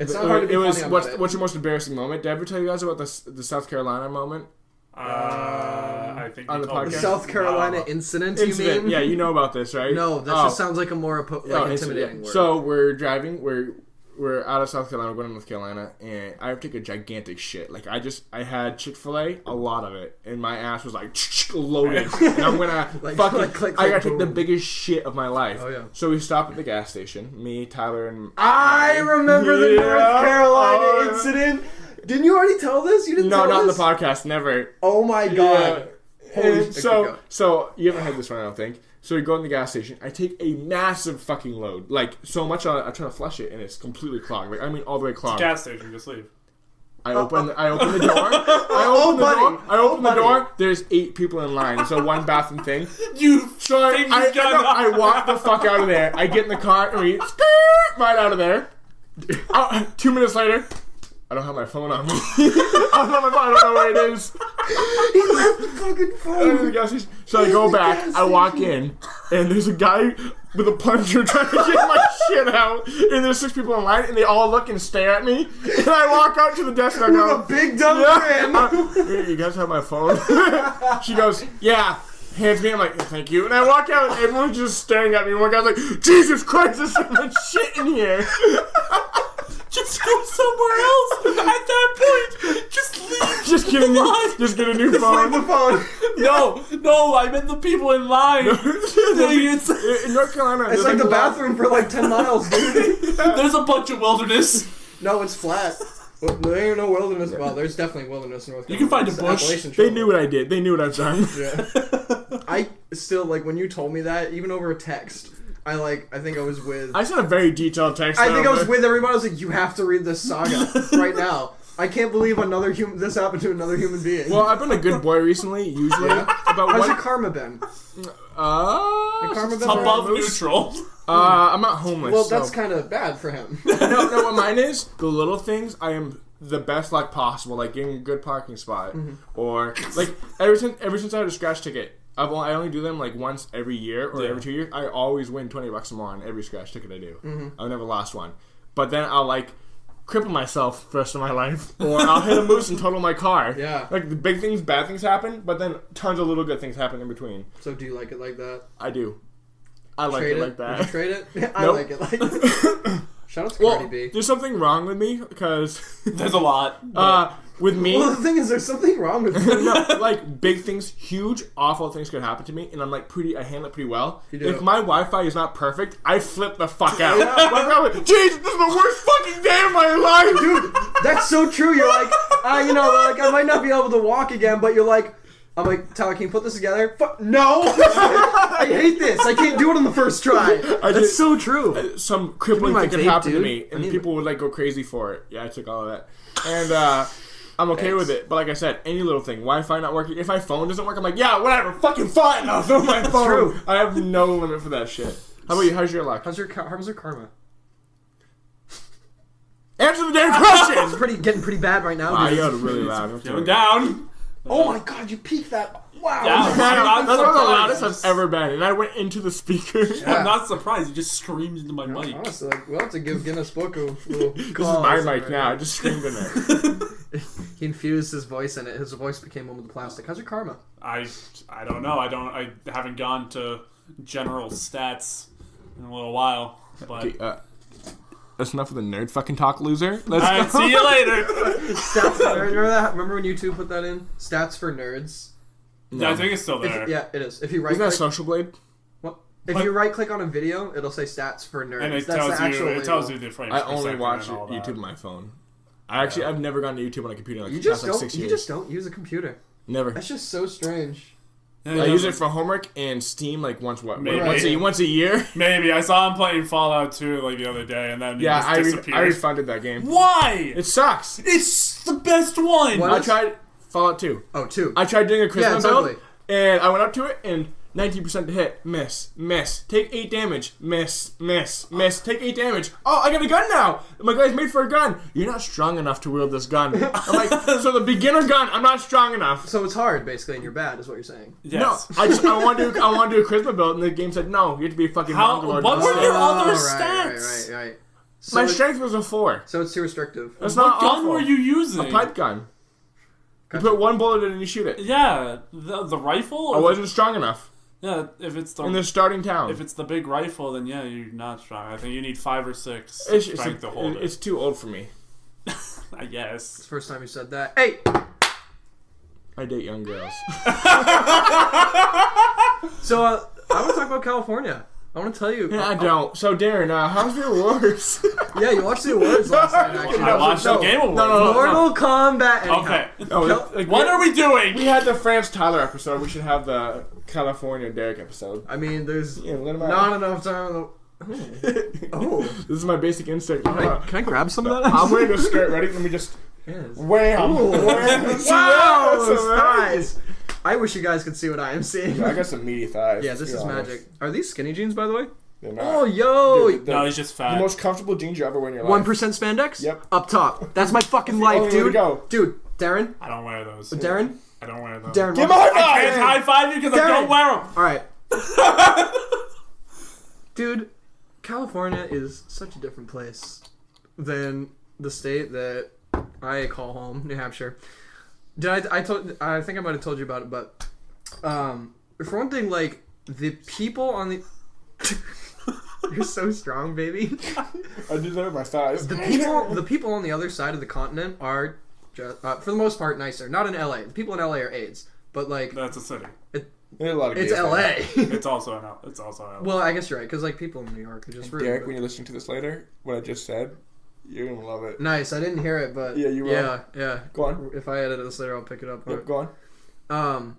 It's not hard to be funny about it. What's your most embarrassing moment? Did I ever tell you guys about the South Carolina moment? I think on the podcast. The South Carolina incident. You mean? Yeah, you know about this, right? No, that just sounds like a more intimidating word. So we're driving. We're out of South Carolina, we're going to North Carolina, and I have to take a gigantic shit. I had Chick-fil-A, a lot of it, and my ass was loaded. And I'm gonna I gotta take the biggest shit of my life. Oh yeah. So we stop at the gas station. Me, Tyler, and I remember the North Carolina incident. Didn't you already tell this? You didn't. No, tell not this? in the podcast. Never. Oh my god. Yeah. So you haven't heard this one, I don't think. So we go in the gas station. I take a massive fucking load, so much. I try to flush it, and it's completely clogged. All the way clogged. It's a gas station. Just leave. I open the door. I open the door. There's 8 people in line. It's a 1 bathroom thing. I walk the fuck out of there. I get in the car and we right out of there. 2 minutes later, I don't have my phone on me. I don't know where it is. He left the fucking phone. So I go back, I walk in, and there's a guy with a plunger trying to get my shit out. And there's 6 people in line, and they all look and stare at me. And I walk out to the desk and I go, with a big dumb grin. You guys have my phone? She goes, yeah. Hands me, I'm like, thank you. And I walk out and everyone's just staring at me. And one guy's like, Jesus Christ, there's so much shit in here. Just go somewhere else. At that point, just leave. Just get a new phone. Leave the phone. No, I meant the people in line. In North Carolina, it's like the bathroom for 10 miles, dude. There's a bunch of wilderness. No, it's flat. Well, there ain't no wilderness. Well, there's definitely wilderness in North Carolina. You can find a bush. They knew what I did. They knew what I've done. Yeah. I still when you told me that, even over a text. I think I was with. I sent a very detailed text. I think I was with everybody. I was like, "You have to read this saga right now." I can't believe this happened to another human being. Well, I've been a good boy recently. Usually, how's your karma been? Your karma been above neutral. I'm not homeless. Well, so- that's kind of bad for him. no, what mine is, the little things, I am the best luck possible, like getting a good parking spot, or like ever since I had a scratch ticket, I only do them like once every year or every 2 years. I always win $20 or more on every scratch ticket I do. I've never lost one, but then I'll like cripple myself for the rest of my life, or I'll hit a moose and total my car. Yeah. Like the big things, bad things happen, but then tons of little good things happen in between. So do you like it like that? I do. I like it like that. Would you trade it? I Nope. like it like that. Shout out to Cardi B. There's something wrong with me because There's a lot. But with me, Well, the thing is, there's something wrong with you. no, like big things, huge, awful things could happen to me, and I'm like I handle it pretty well. You do. If my Wi-Fi is not perfect, I flip the fuck out. Like, I'm like, Jesus, this is the worst fucking day of my life, Dude, that's so true. You're like, like I might not be able to walk again, but you're like, I'm like, Tyler, can you put this together? No! I hate this. I can't do it on the first try. That's so true. Some crippling Give me thing my could vape, happen to dude. me, I and need people would like go crazy for it. Yeah, I took all of that, and I'm okay with it. But like I said, any little thing, Wi-Fi not working. If my phone doesn't work, I'm like, yeah, whatever, fucking fine. I'll throw my phone. true. I have no limit for that shit. How about you? How's your luck? How's your karma? Answer the damn It's question. getting pretty bad right now. Wow, dude. you got it really loud. going down. Oh my god, you peaked that. Wow. Yeah. Man, that's one of the surprised. loudest I've ever been, and I went into the speaker. Yeah. I'm not surprised. You just screamed into my mic. Honestly, like, we'll have to give Guinness Book a little This is call my or something mic right now. I just screamed in it. He infused his voice in it. His voice became one with the plastic. How's your karma? I don't know. I haven't gone to general stats in a little while. But Okay, that's enough of the nerd fucking talk, loser. Let's all right, go. see you later. Stats for nerds. Remember that? Remember when YouTube put that in? Stats for nerds. Yeah, I think it's still there. Yeah, it is. If you right Isn't that click, Social Blade? if you right click on a video, it'll say stats for nerds. And it That's tells the actual you. It tells label. you the frames I per only second watch and all that. YouTube on my phone. I've never gone to YouTube on a computer like You the just past like don't. 6 You years. just don't use a computer. Never. That's just so strange. Yeah, I use it for homework and Steam like once Maybe. once a year. Maybe I saw him playing Fallout 2 like the other day, and then he Yeah, just disappeared. I refunded that game. Why? It sucks. It's the best one. What? I tried Fallout 2. Oh, two. I tried doing a Yeah, Christmas build, totally. and I went up to it and 19% to hit, miss. Take 8 damage, miss. Take 8 damage. Oh, I got a gun now. My guy's made for a gun. You're not strong enough to wield this gun. I'm like, so the beginner gun, I'm not strong enough. So it's hard, basically, and you're bad, is what you're saying. Yes. No, I want to do a charisma build, and the game said no. You have to be a fucking How- Mongoloid. what were your other right, stats? Right. So My it's- strength was a 4. So it's too restrictive. That's What not gun awful. were you using? A pipe gun. Gotcha. You put one bullet in and you shoot it. Yeah, the rifle. I wasn't strong enough Yeah, if it's in the starting town. if it's the big rifle, then yeah, you're not strong. I think you need 5 or 6 It's strength to hold it's too old for me. it. I guess. It's the first time you said that. Hey! I date young girls. So, I want to talk about California. I want to tell you. Yeah, I don't. So Darren, how's the awards? Yeah, you watched the awards last night, actually. I watched the Game Awards. No. Mortal Kombat. Anyhow. Okay. Oh, like, What are we doing? We had the France Tyler episode. We should have the California Derek episode. I mean, there's Yeah, let him out. not enough time. Oh. This is my basic instinct. Can I grab some of that? I'm wearing a skirt. Ready? Let me just Yes. wham. Wham. Wow, Yes, those alright. thighs. I wish you guys could see what I am seeing. I got some meaty thighs. Yeah, to this be is honest. magic. Are these skinny jeans, by the way? They're not. Oh, yo! Dude, No, he's just the fat. most comfortable jeans you ever wear in your life. 1% spandex? Yep. Up top. That's my fucking That's the life, only way to dude. go. Dude, Darren? I don't wear those. Darren? I don't wear those. Darren, Give him a high I five! can't high five you because I don't wear them. Alright. Dude, California is such a different place than the state that I call home, New Hampshire. I think I might have told you about it, but for one thing, like the people on the you're so strong, baby. I deserve my thighs. The people on the other side of the continent are just, for the most part, nicer. Not in LA. The people in LA are AIDS, but like That's a city. There's a lot of it's gays LA. there. It's also an L. It's also an L. Well, I guess you're right, because like people in New York are just rude. Derek, but- when you're listening to this later, what I just said, you're gonna love it. Nice. I didn't hear it, but Yeah, you will. Yeah. Go on. If I edit this later, I'll pick it up. Yep, go on.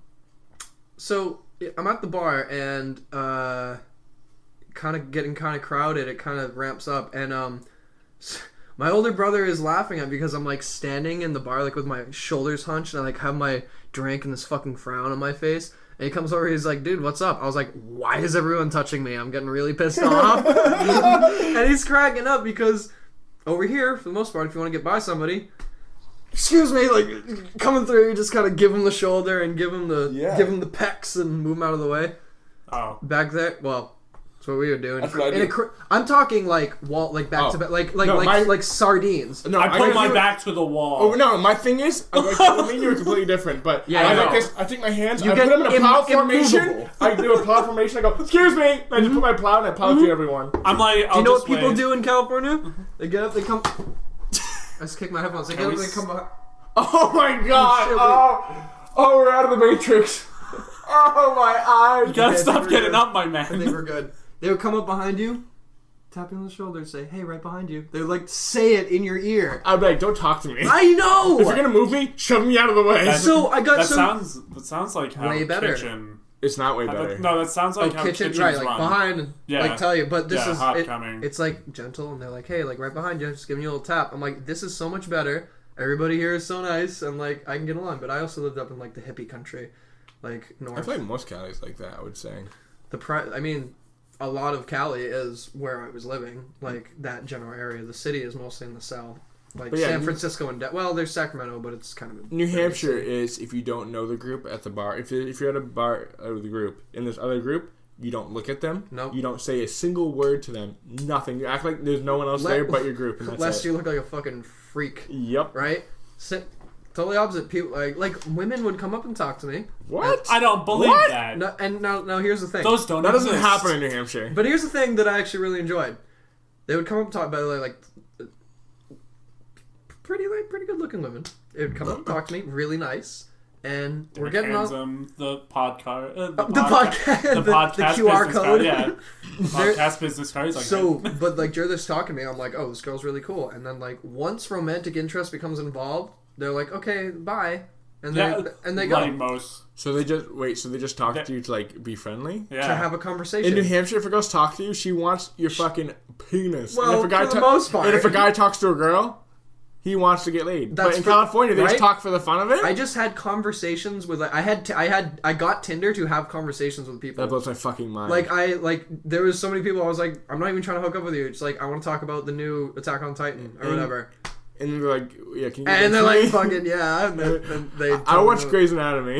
So I'm at the bar and kind of getting kind of crowded. It kind of ramps up, and my older brother is laughing at me because I'm like standing in the bar like with my shoulders hunched and I like have my drink and this fucking frown on my face, And he comes over, he's like, dude, what's up? I was like, why is everyone touching me? I'm getting really pissed off. And he's cracking up because over here, for the most part, if you want to get by somebody, excuse me, like, coming through, you just kind of give him the shoulder and give him the pecs and move him out of the way. Oh. Back there, well, that's what we were doing. That's what I do. I'm talking like back to back, like sardines. No, I put my back to the wall. Oh no, my thing is, I mean, you're completely different, but Yeah, I I like know. this. I take my hands, You I get put them in a plow formation. immovable. I do a plow formation. I go, excuse me. And I just put my plow and I plow through everyone. I'm like, Do you know what people do in California? They get up, they come. I just kick my headphones. They get up, they come behind. Oh my god! Oh, we're out of the Matrix. Oh my eyes! You gotta Okay, stop we're getting good. up, my I think man. we're good. They would come up behind you, tap you on the shoulder, and say, "Hey, right behind you." They would like say it in your ear. I'd be like, don't talk to me. I know. If you're gonna move me, shove me out of the way. So I got That sounds like how way better. kitchen. It's not way better. No, that sounds like how kitchen, kitchens right? Like run. behind, like tell you. But this Yeah, is hot coming. it's like gentle, and they're like, "Hey, like right behind you, just giving you a little tap." I'm like, this is so much better. Everybody here is so nice, and like I can get along. But I also lived up in like the hippie country, like north. I feel like most Cali's like that, I would say. I mean, a lot of Cali is where I was living, like that general area. The city is mostly in the south, like But yeah, San Francisco and well, there's Sacramento, but it's kind of New Hampshire is if you don't know the group at the bar. If you're at a bar of the group in this other group, you don't look at them. Nope. You don't say a single word to them. Nothing. You act like there's no one else there but your group. And that's lest it. you look like a fucking freak, Yep. right? Totally opposite. People like women would come up and talk to me. What? I don't believe What? that. No, and now here's the thing. Those don't That doesn't exist. happen in New Hampshire. But here's the thing that I actually really enjoyed. They would come up and talk about like pretty good looking women. They would come up and talk to me, really nice, and we're getting on the podcast, the podcast, the QR business code. card, yeah, podcast business cards. Like So, but like they're just talking to me. I'm like, oh, this girl's really cool. And then like once romantic interest becomes involved, they're like, okay, bye, and they go like most. So they just talk to you to like be friendly? Yeah, to have a conversation. In New Hampshire, if a girl's talk to you, she wants your fucking penis. Well, and if a guy for the most part. And if a guy talks to a girl, he wants to get laid. That's but in for- California, they right? just talk for the fun of it. I just had conversations with like I got Tinder to have conversations with people. That blows my fucking mind. Like there was so many people I was like, I'm not even trying to hook up with you. It's like I want to talk about the new Attack on Titan or whatever. and they're like, yeah, can you? And they're like, fucking yeah. And then they I watch Grey's Anatomy.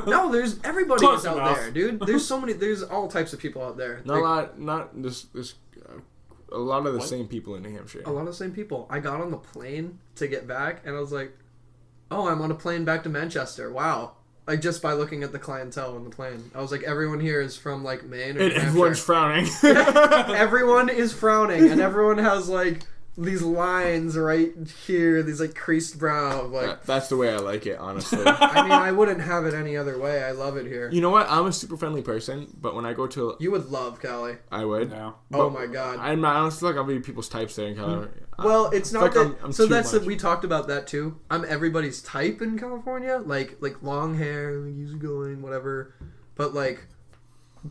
No, there's everybody Close is out enough. there, dude. There's all types of people out there. Not this. A lot of the same people in New Hampshire. A lot of the same people. I got on the plane to get back, and I was like, oh, I'm on a plane back to Manchester. Wow. Like, just by looking at the clientele on the plane. I was like, everyone here is from, like, Maine or And New everyone's Hampshire. frowning. Everyone is frowning, and everyone has, like, these lines right here, these, like, creased brow. Like, That's the way I like it, honestly. I mean, I wouldn't have it any other way. I love it here. You know what? I'm a super friendly person, but when I go to... You would love Cali. I would. Yeah. Oh, my God. I'm not honestly like I'll be people's types there in California. Well, it's not like that. I'm So too that's much. we talked about that too. I'm everybody's type in California, like long hair, easygoing, whatever. But like,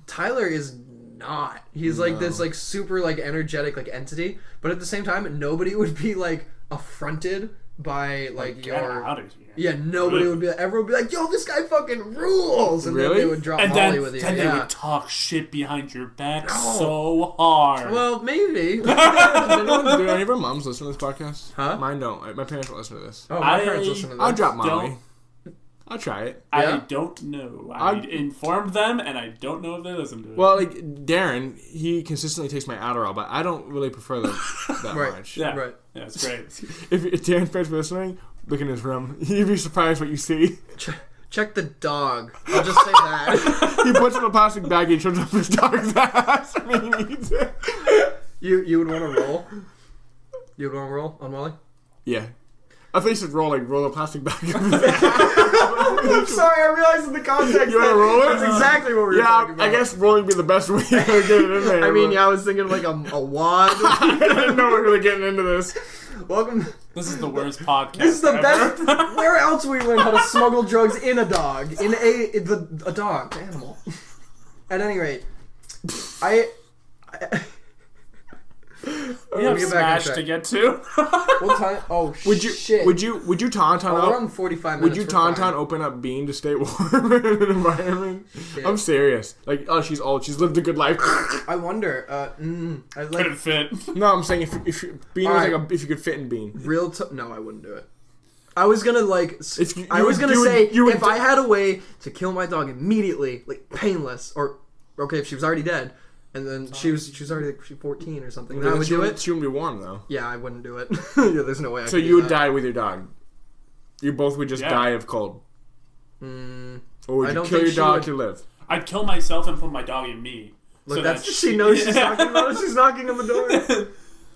Tyler is not. He's like this like super like energetic like entity. But at the same time, nobody would be like affronted by like Get your. out of here. Yeah, nobody would be. Everyone would be like, "Yo, this guy fucking rules," and then Really? they would drop And Molly then, with you. then they Yeah. would talk shit behind your back No. so hard. Well, maybe. Do any of our moms listen to this podcast? Huh? Mine don't. My parents don't listen to this. Oh, my I- parents listen to this. I'll drop Molly. Don't- I'll try it. I Yeah? don't know. I informed them, and I don't know if they listen to it. Well, like Darren, he consistently takes my Adderall, but I don't really prefer them that Right. much. yeah, Right. yeah, it's great. If Darren's parents were listening, look in his room. You'd be surprised what you see. Check the dog. I'll just say that. He puts in a plastic bag and shows up his dog's ass. I mean, he needs it. You would want to roll? You would want to roll on Molly? Yeah. I think you should roll a plastic bag. I'm sorry, I realized in the context. You want to roll it? That's exactly what we were talking about. I guess rolling would be the best way to get it in there. I mean, but yeah, I was thinking of like a wad. I didn't know we were really getting into this. Welcome. This is the worst podcast. This is the ever. best. Where else we learn how to smuggle drugs in a dog? In a dog, the animal. At any rate, We have get back on Smash track. to get to. What time? Oh, Would you shit. would you Tauntaun Oh, up? we're on 45 Would minutes. you we're Tauntaun fine. open up Bean to stay warm in an environment? Shit. I'm serious. Like, oh, she's old. She's lived a good life. I wonder. I like Couldn't fit. No, I'm saying if Bean was Alright. like if you could fit in Bean. no, I wouldn't do it. I was gonna like. If you- I you was would- gonna you would- say you would if do- I had a way to kill my dog immediately, like painless, or okay, if she was already dead, and then she was already like 14 or something, then I would do it. She wouldn't be warm though. Yeah, I wouldn't do it. Yeah, there's no way. I So could you do would that. die with your dog. You both would just Yeah. die of cold. Mm, Or would I you don't kill think your she dog would- to live? I'd kill myself and put my dog in me. look, So that's that she knows she's talking about it. She's knocking on the door.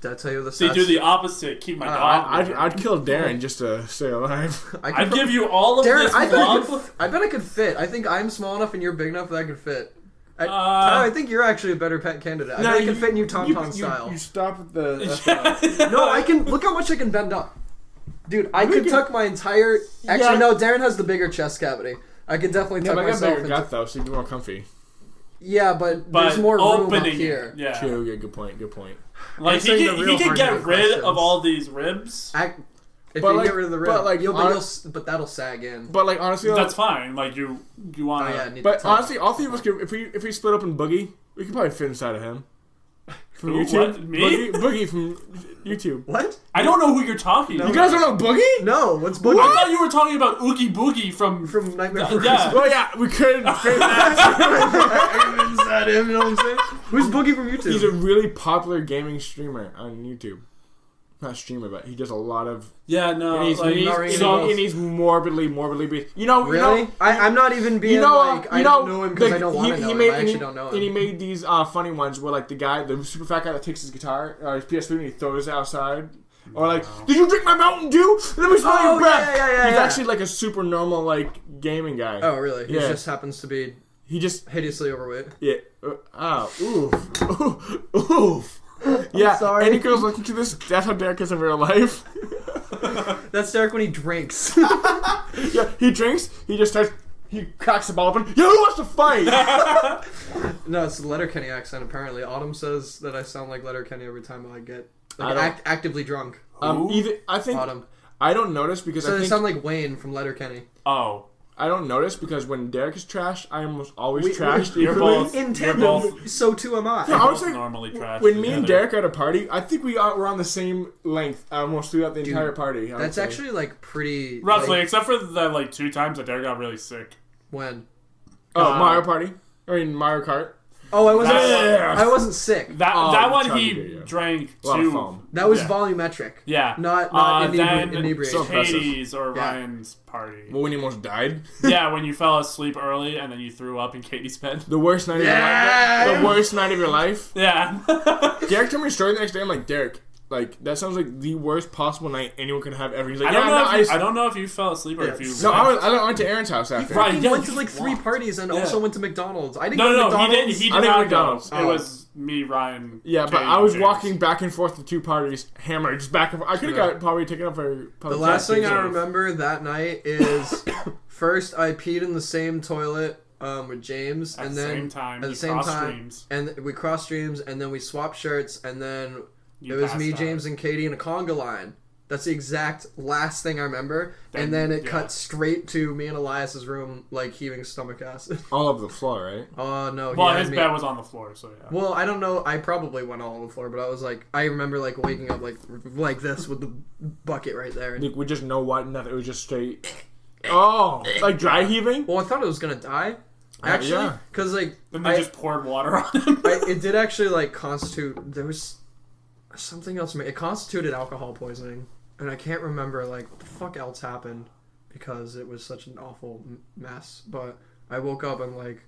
Did I tell you the So you do the opposite. Keep my dog. I'd kill Darren just to stay alive. I'd give you all of Darren, this I love. bet I could fit. I think I'm small enough and you're big enough that I could fit. Uh, I think you're actually a better pet candidate. I bet I can fit in you Tauntaun style. You stop with the. No, I can. Look how much I can bend up. Dude, I could tuck my entire. Actually, Yeah. no, Darren has the bigger chest cavity. I could definitely Yeah, tuck but I got myself bigger into. gut though, so you'd be more comfy. Yeah, but but there's more room up opening here. it. Yeah. True. Yeah. Good point. Good point. Like Answering the he real could get hard-hitting rid questions. of all these ribs. If But you like- get rid of the rib, but like, but that'll sag in. But like honestly, That's fine. Like you Oh want yeah, I to. need but to tuck. honestly, all three of us could if we split up in Boogie, we could probably fit inside of him. From Who, YouTube, what? Me? Boogie from YouTube. What? I don't know who you're talking No. You about. guys don't know Boogie? No, what's I Boogie? thought you were talking about Oogie Boogie from. From Nightmare Before Yeah. Christmas. Well, yeah, we could fit that Inside him, you know what I'm saying? Who's Boogie from YouTube? He's a really popular gaming streamer on YouTube. Not streamer, but he does a lot of. Yeah, no. And he's, like, and he's, not and ringing he- bells. and he's morbidly based. You know, Really? You know, I'm not even being like I don't know him because I don't want to know him. I actually don't know him. And he made these funny ones where like the super fat guy that takes his guitar or his PS3 and he throws it outside. Or like, did you drink my Mountain Dew? Let me smell Oh, your breath. yeah, He's yeah. actually like a super normal like gaming guy. Oh, really? He Yeah. just happens to be He just hideously overweight. yeah. Oof. Oof. Yeah. sorry. Any girls looking to this? That's how Derek is in real life. That's Derek when he drinks. Yeah. He drinks. He just starts. He cracks the ball open. Yeah, who wants to fight? No, it's the Letterkenny accent. Apparently, Autumn says that I sound like Letterkenny every time I get I like, don't- actively drunk. Either I think Autumn. I don't notice because So I they think sound like Wayne from Letterkenny. Oh. I don't notice because when Derek is trashed, I almost always We- trashed. You're equally. both. In You're tandem, both. so too am I. Yeah, I was both like, normally trash. when me and together. Derek are at a party, I think we're on the same length almost throughout the entire party. I would That's say. actually like pretty. Roughly, like, except for the like 2 times that Derek got really sick. when. Mario Party. I mean Mario Kart. Oh, I wasn't. Yeah. I wasn't sick. That Oh, that one Charlie he did, yeah. drank A lot of 2. foam. That was Yeah. volumetric. Yeah. Not then inebriation. So impressive. Katie's or Yeah. Ryan's party. Well, when he almost died. Yeah, when you fell asleep early and then you threw up in Katie's bed. The worst night Yeah. of your life. The worst night of your life. Yeah. Derek told me a story the next day. I'm like, Derek, like that sounds like the worst possible night anyone could have ever. He's like, I don't yeah, know. no, I don't know if you fell asleep or Yeah. if you. No, I went to Aaron's house after. Right. He yeah, went to you like 3 walked. parties and Yeah. also went to McDonald's. I didn't No, go to no, he McDonald's. did. He I did didn't not McDonald's. go. Oh. It was me, Ryan. Yeah, but Katie, I was James. walking back and forth to 2 parties, hammered, just back and forth. I could have Yeah. got probably taken up for The public last thing I transportation. remember that night is first I peed in the same toilet with James, At and the then same time, at you the same cross time, streams. and we crossed streams, and then we swapped shirts, and then You it was passed me, out. James, and Katie in a conga line. That's the exact last thing I remember, and Then- then it yeah. cut straight to me and Elias's room, like heaving stomach acid. All over the floor, right? Oh no! he Well, had his me- bed was on the floor, so yeah. Well, I don't know. I probably went all on the floor, but I was like, I remember like waking up like this with the bucket right there. And, Like, we just know what, nothing. It was just straight. Oh, like dry heaving? well, I thought it was gonna die. Actually, yeah. because like Then they just poured water on him. it did actually like constitute. There was something else. It constituted alcohol poisoning, and I can't remember like what the fuck else happened because it was such an awful mess. But I woke up and like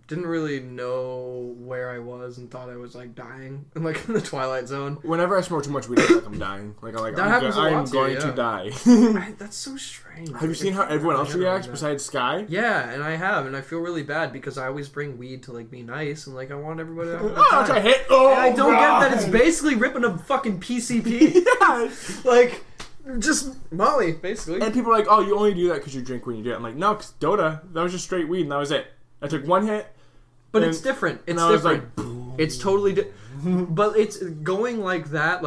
didn't really know where I was and thought I was like dying and like in the Twilight Zone. Whenever I smoke too much weed, I feel like I'm dying. Like That I'm, happens a lot I'm to going you, to yeah. die. That's so strange. Have you seen how everyone else reacts besides Sky? Yeah, and I have, and I feel really bad because I always bring weed to like be nice and like I want everybody to have a good Oh, time. try hit. Oh, And I don't God. get that it's basically ripping a fucking PCP. Yeah. Like, just Molly, basically. And people are like, oh, you only do that because you drink when you do it. I'm like, no, because Dota, that was just straight weed and that was it. I took 1 hit. But and- it's different. It's and I was different. like, boom. It's totally But it's going like that,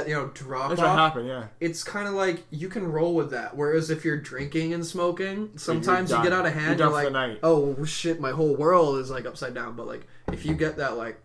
you know, drop That's off. what happened, yeah. It's kind of like you can roll with that. Whereas if you're drinking and smoking, sometimes you done. get out of hand. You're You're done for like, the night. oh shit, my whole world is like upside down. But like if you get that like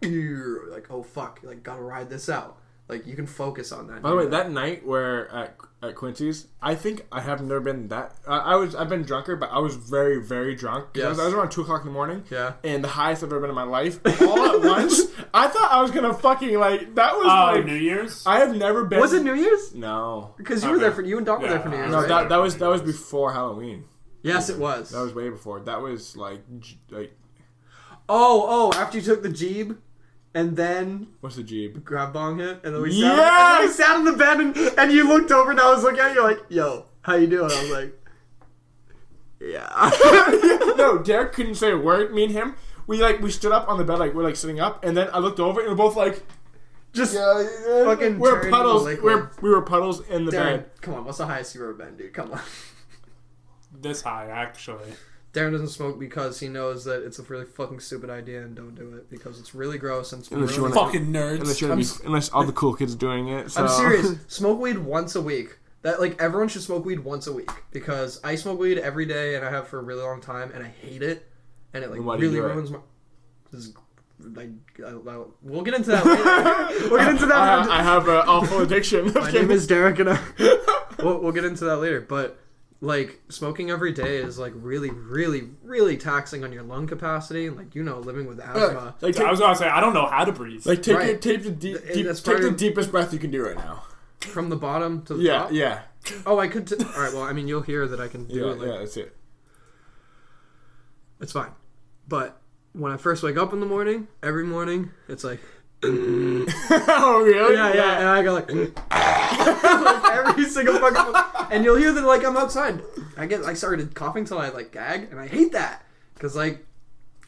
oh fuck, like gotta ride this out. Like you can focus on that. By the way, that night where at Quincy's, I think I have never been that. I've been drunker, but I was very, very drunk. Yes. I was around 2:00 in the morning. Yeah. And the highest I've ever been in my life, all at once. I thought I was gonna fucking like that was like New Year's. I have never been. Was it New Year's? No. Because you were there for you and Doc were there for New Year's. No, Right? that was before Halloween. Yes, it was. That was way before. That was like. Oh, after you took the Jeep. And then What's the Jeep? grab bong hit, and then we Yes! sat in the bed, and you looked over, and I was looking at you like, "Yo, how you doing?" I was like, "Yeah." No, Derek couldn't say a word. Me and him, we stood up on the bed, like we're like sitting up, and then I looked over, and we're both like, just fucking. We're turned puddles. into liquid. We were puddles in the Darren, bed. come on, what's the highest you've ever been, dude? Come on. This high, actually. Darren doesn't smoke because he knows that it's a really fucking stupid idea and don't do it because it's really gross and it's Unless you really wanna- Fucking nerds. Unless all the cool kids are doing it. So. I'm serious. Smoke weed once a week. That like everyone should smoke weed once a week because I smoke weed every day and I have for a really long time and I hate it and it like Why do you really do it? ruins my. This is, we'll get into that later. We'll get into that. I have an awful addiction. My name is Derek and we'll get into that later. But like smoking every day is like really, really, really taxing on your lung capacity and like living with asthma. Like I was gonna say I don't know how to breathe. Like take Right. take the That's take part the of- deepest breath you can do right now. From the bottom to the Yeah, top. yeah, Oh, I could. All right. Well, I mean, you'll hear that I can do yeah, it. Like, yeah. That's it. It's fine. But when I first wake up in the morning, every morning, it's like, Oh really? yeah, and I go like, like every single fucking, and you'll hear that like I'm outside. I started coughing till I like gag, and I hate that because like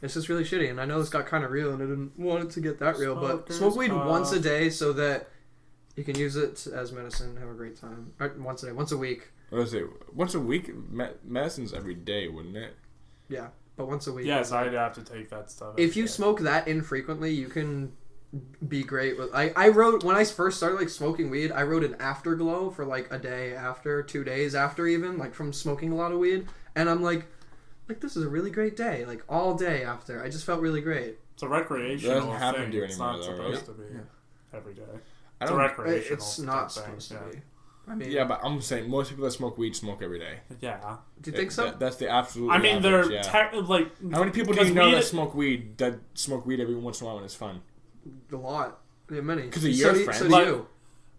it's just really shitty. And I know this got kind of real, and I didn't want it to get that real, but smoke weed once a day so that you can use it as medicine, have a great time. Or once a day, once a week. What is it? Once a week? Medicine's every day, wouldn't it? Yeah, but once a week. Yes, I'd have to take that stuff. If you smoke that infrequently, you can be great with. I wrote when I first started like smoking weed. I wrote an afterglow for like a day after, 2 days after, even like from smoking a lot of weed, and I'm like this is a really great day. Like all day after, I just felt really great. It's a recreational It doesn't happen thing. to you It's anymore, not though, supposed right? to be every day. I It's a don't. recreational. It's not type thing, supposed to yeah. be. I mean, Yeah, but I'm saying most people that smoke weed smoke every day. Yeah. do you think so? That's the absolute. I mean, average, they're yeah. like. How many people do because you know weed- that smoke weed every once in a while when it's fun? A lot. Yeah, many. 'Cause of your friends. So do Like- you.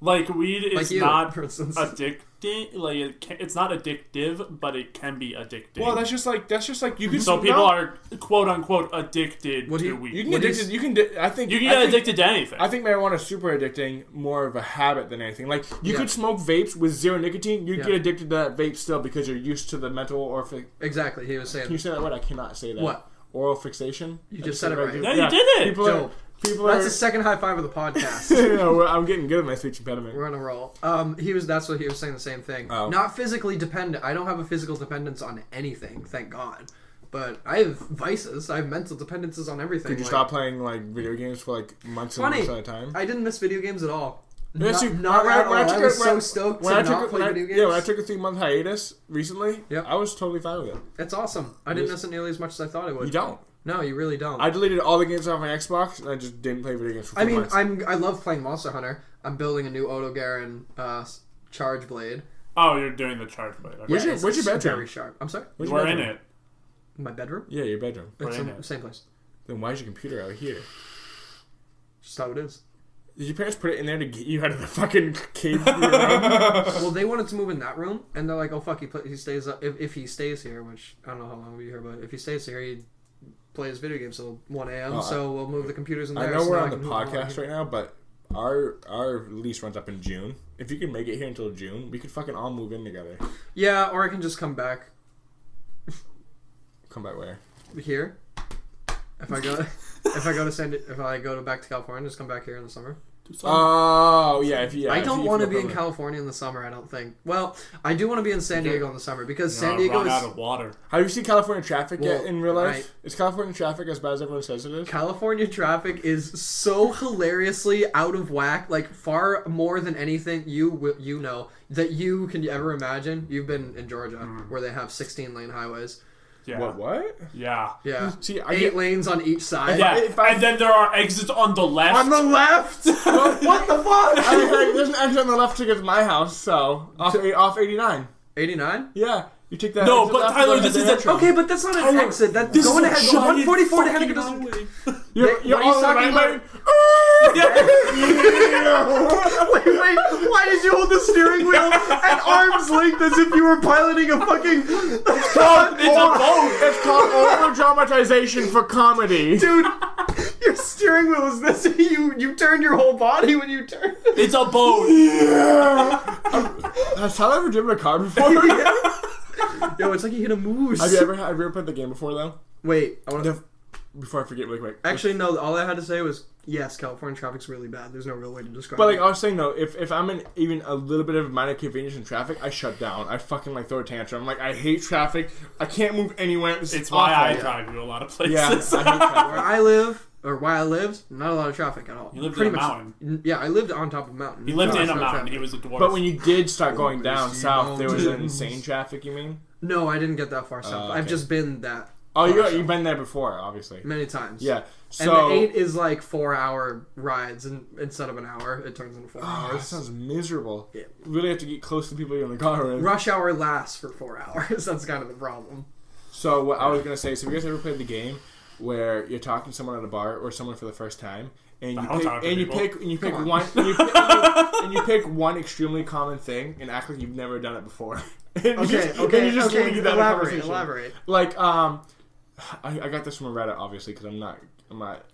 Like weed is Like you, not for instance. addicting. Like it's not addictive, but it can be addicting. Well, that's just like you can. so people are quote unquote addicted What do to you- weed. You can What get is- addicted. You can. I think You can I get think- addicted to anything. I think marijuana is super addicting, more of a habit than anything. Like you Yeah. could smoke vapes with zero nicotine, you Yeah. get addicted to that vape still because you're used to the mental or. Exactly. He was saying. Can you say that word? I cannot say that. What? Oral fixation. You I just said it right. Yeah, you did it. People are. Dope. People That's are. the second high five of the podcast. You know, I'm getting good at my speech impediment. We're on a roll. That's what he was saying. The same thing. Oh. Not physically dependent. I don't have a physical dependence on anything, thank God. But I have vices. I have mental dependences on everything. Could you like, stop playing like video games for like months and Funny. months at a time? I didn't miss video games at all. Yeah, Not, see, not when at all. I took was a- so stoked to not play video games. Yeah, when I took a 3-month hiatus recently, Yep. I was totally fine with it. It's awesome. I didn't miss it nearly as much as I thought I would. You don't. No, you really don't. I deleted all the games off my Xbox and I just didn't play video games for 4 months. I love playing Monster Hunter. I'm building a new Otogaron charge blade. Oh, you're doing the charge blade. Okay. Where's your It's bedroom? Very sharp. I'm sorry. Where's your We're in bedroom? it. My bedroom. Yeah, your bedroom. We're It's in in the it. same place. Then why is your computer out here? Just how it is. Did your parents put it in there to get you out of the fucking cave? room? Well, they wanted to move in that room, and they're like, "Oh fuck, he stays up. If he stays here, which I don't know how long he'll be here, but if he stays here, he plays video games till 1 a.m. Oh, so we'll move the computers in there. I know so we're now on I the can move podcast right now, but our lease runs up in June. If you can make it here until June, we could fucking all move in together. Yeah, or I can just come back Come back where? here. If I go to back to California, just come back here in the summer. Oh, yeah. I don't want to be in California. California in the summer, I don't think. Well, I do want to be in San Diego in the summer because San No, Diego run is... out of water. Have you seen California traffic yet in real life? right. Is California traffic as bad as everyone says it is? California traffic is so hilariously out of whack, like far more than anything you know that you can ever imagine. You've been in Georgia where they have 16-lane highways. Yeah. What? Yeah. Yeah. See, 8 lanes on each side. Yeah. If I- And then there are exits on the left. On the left? What the fuck? There's an exit on the left to get to my house, so off 89. 89? Yeah, you take that. No, exit but left to Tyler, go this to is the a- entrance. Okay, but that's not an Tyler, exit. That's this going is ahead. a giant 144 to fucking Hennigan. highway. You're What are you all talking right, about? Wait, why did you hold the steering wheel at arm's length as if you were piloting a fucking... It's called It's called over-dramatization for comedy. Dude, your steering wheel is this. You turn your whole body when you turn. It's a boat. Has Tyler ever driven a car before? Yo, it's like you hit a moose. Have you ever played the game before, though? Wait, I want to... Before I forget really quick. Actually, no, all I had to say was, yes, California traffic's really bad. There's no real way to describe But like it. I was saying though, if I'm in even a little bit of minor inconvenience in traffic, I shut down. I fucking like throw a tantrum. I'm like, I hate traffic. I can't move anywhere. This It's is why I awful. drive you a lot of places. Yeah, I hate Where traffic. I live, or where I lived, not a lot of traffic at all. You lived Pretty in a much, mountain. Yeah, I lived on top of a mountain. He lived No, in there's a no mountain. traffic. He was a dwarf. But when you did start going down Overseas south, there was mountains. insane traffic. You mean? No, I didn't get that far south. okay. I've just been that Oh, far you've south been there before, obviously. many times. Yeah. And So the 8 is like 4-hour rides, and instead of an hour, it turns into 4 that hours. sounds miserable. Yeah. You really have to get close to people you're in the car with. Rush hour lasts for 4 hours. That's kind of the problem. So what I was gonna say, so have you guys ever played the game where you're talking to someone at a bar or someone for the first time, and you I'll talk to people. pick on. one and you pick one extremely common thing and act like you've never done it before. And you just lead that in conversation. Elaborate. Like I got this from Reddit obviously because I'm not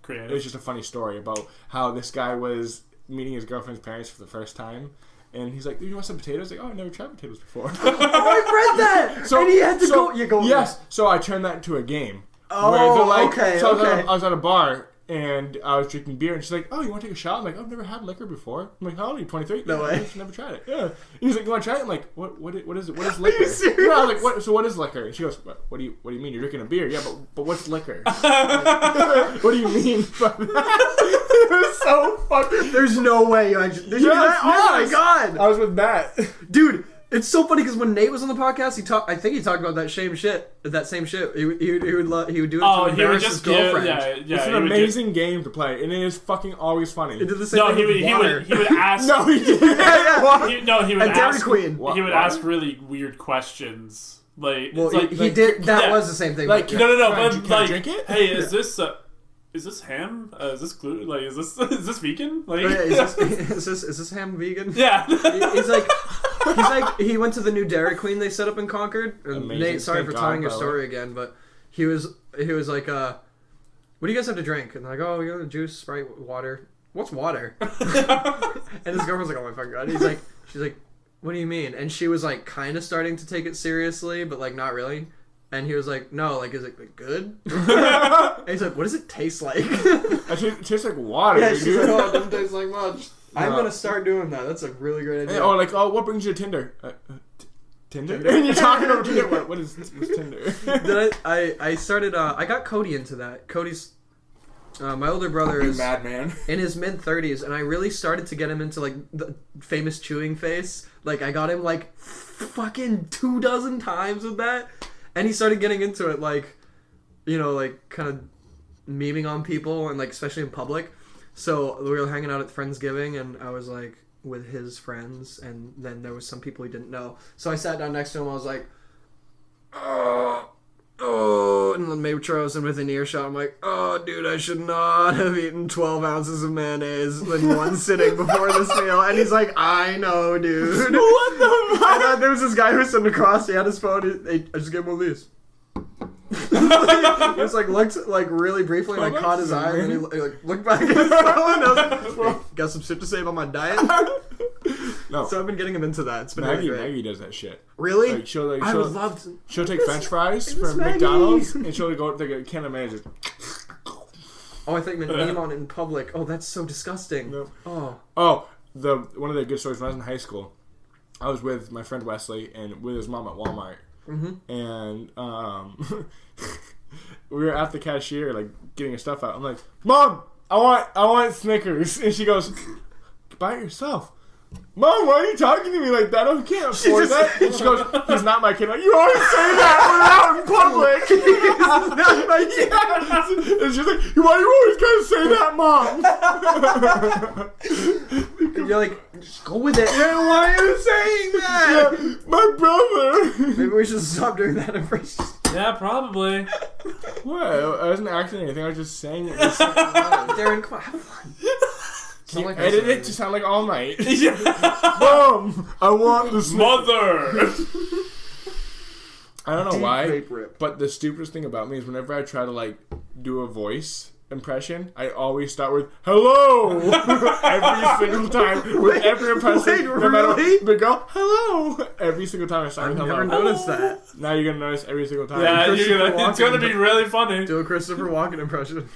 Creative. It was just a funny story about how this guy was meeting his girlfriend's parents for the first time. And he's like, "Do you want some potatoes?" Like, "Oh, I've never tried potatoes before." Oh, I read that! So and he had to go... You go... Yes. So I turned that into a game. Oh, where they're like, okay, so okay. I was at a bar and I was drinking beer, and she's like, "Oh, you want to take a shot?" I'm like, "I've never had liquor before." I'm like, "How old are you? 23?" No way. I've never tried it. Yeah. And he's like, "You want to try it?" I'm like, "What is it? What is liquor?" you serious? Yeah. I was like, "What? So what is liquor?" And she goes, "What do you mean? You're drinking a beer?" Yeah, but what's liquor? Like, what do you mean? It was so fucking. There's no way you actually... Did you do that? Oh my god! I was with Matt. Dude, it's so funny because when Nate was on the podcast, I think he talked about that same shit. He would do it to embarrass his girlfriend. It's an amazing game to play, and it is fucking always funny. He did the same No, thing he with water. would ask. No, he didn't. He would And Dairy ask. Queen. He would ask really weird questions. Like, Well, it's like he did. That yeah. was the same thing. Like, but- no, Can I but drink like, it? hey, is this ham? Is this gluten? Like, is this vegan? Like, Oh, yeah, is this ham vegan? yeah. He's like, he went to the new Dairy Queen they set up in Concord. And Amazing. Nate, sorry Thank for God, telling your by the story again, but he was like, what do you guys have to drink? And they're like, oh, you know, juice, Sprite, water. What's water? And his girlfriend's like, oh my fucking god. She's like, what do you mean? And she was like, kind of starting to take it seriously, but like not really. And he was like, no, like, is it like, good? And he's like, what does it taste like? It tastes like water, Yeah, she's dude. like, oh, it doesn't taste like much. I'm No. gonna start doing that. That's a really great idea. Or like, oh, what brings you to Tinder? Tinder? And you're talking over Tinder. What's Tinder? Then I started. I got Cody into that. Cody's my older brother is Madman. in his mid-30s, and I really started to get him into like the famous chewing face. Like I got him like fucking 24 times with that, and he started getting into it. Like, you know, like kind of memeing on people and like especially in public. So we were hanging out at Friendsgiving, and I was like with his friends, and then there was some people he didn't know. So I sat down next to him. I was like, oh, and then maybe sure I was in within earshot. I'm like, oh, dude, I should not have eaten 12 ounces of mayonnaise in one sitting before this meal. And he's like, I know, dude. What the fuck? And then there was this guy who was sitting across. He had his phone. I just gave him one of these. He was like looked like really briefly, and I caught his eye, and then he like looked back at his phone. And I was like, got some shit to say about my diet. No. So I've been getting him into that. It's been really great. Maggie does that shit. Really? Like, I would love to. She'll take French fries Miss from Maggie. McDonald's, and she'll go take a can of mayonnaise. Oh, I thought you meant name on it in public. Oh, that's so disgusting. Nope. Oh. One of the good stories when I was in high school, I was with my friend Wesley and with his mom at Walmart. Mm-hmm. And we were at the cashier, like, getting her stuff out. I'm like, Mom, I want Snickers. And she goes, buy it yourself. Mom, why are you talking to me like that? I can't afford that. And she goes, he's not my kid. I'm like, you always say that when we're out in public. He's not my kid. Yes. And she's like, why do you always gotta say that, Mom? You're like, just go with it. Yeah, why are you saying that? Yeah, my brother. Maybe we should stop doing that at first. Yeah, probably. What? I wasn't acting anything. I was just saying it. Darren, come on, have fun. Can you edit it to sound like All Night? Mom, I want this. Mother! I don't know why, but the stupidest thing about me is whenever I try to, like, do a voice impression, I always start with hello every single time with every impression. No matter but go hello every single time I start with hello. I've never noticed that. Now you're gonna notice every single time. Yeah, it's gonna be really funny. Do a Christopher Walken impression.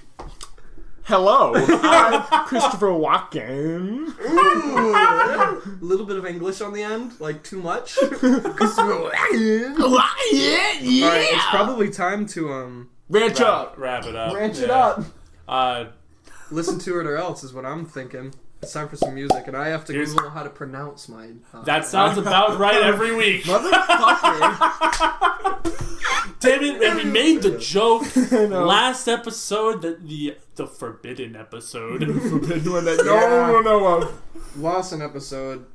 Hello, I'm Christopher Walken. Ooh, a little bit of English on the end, like too much. Christopher Walken. Yeah. All right, it's probably time to wrap it up. Ranch it up. Listen to it or else is what I'm thinking. It's time for some music, and I have to Google how to pronounce my. That sounds about right every week. Motherfucker. Damn it! And we made the joke last episode that the forbidden episode. The forbidden one that no one will know of. Lost an episode.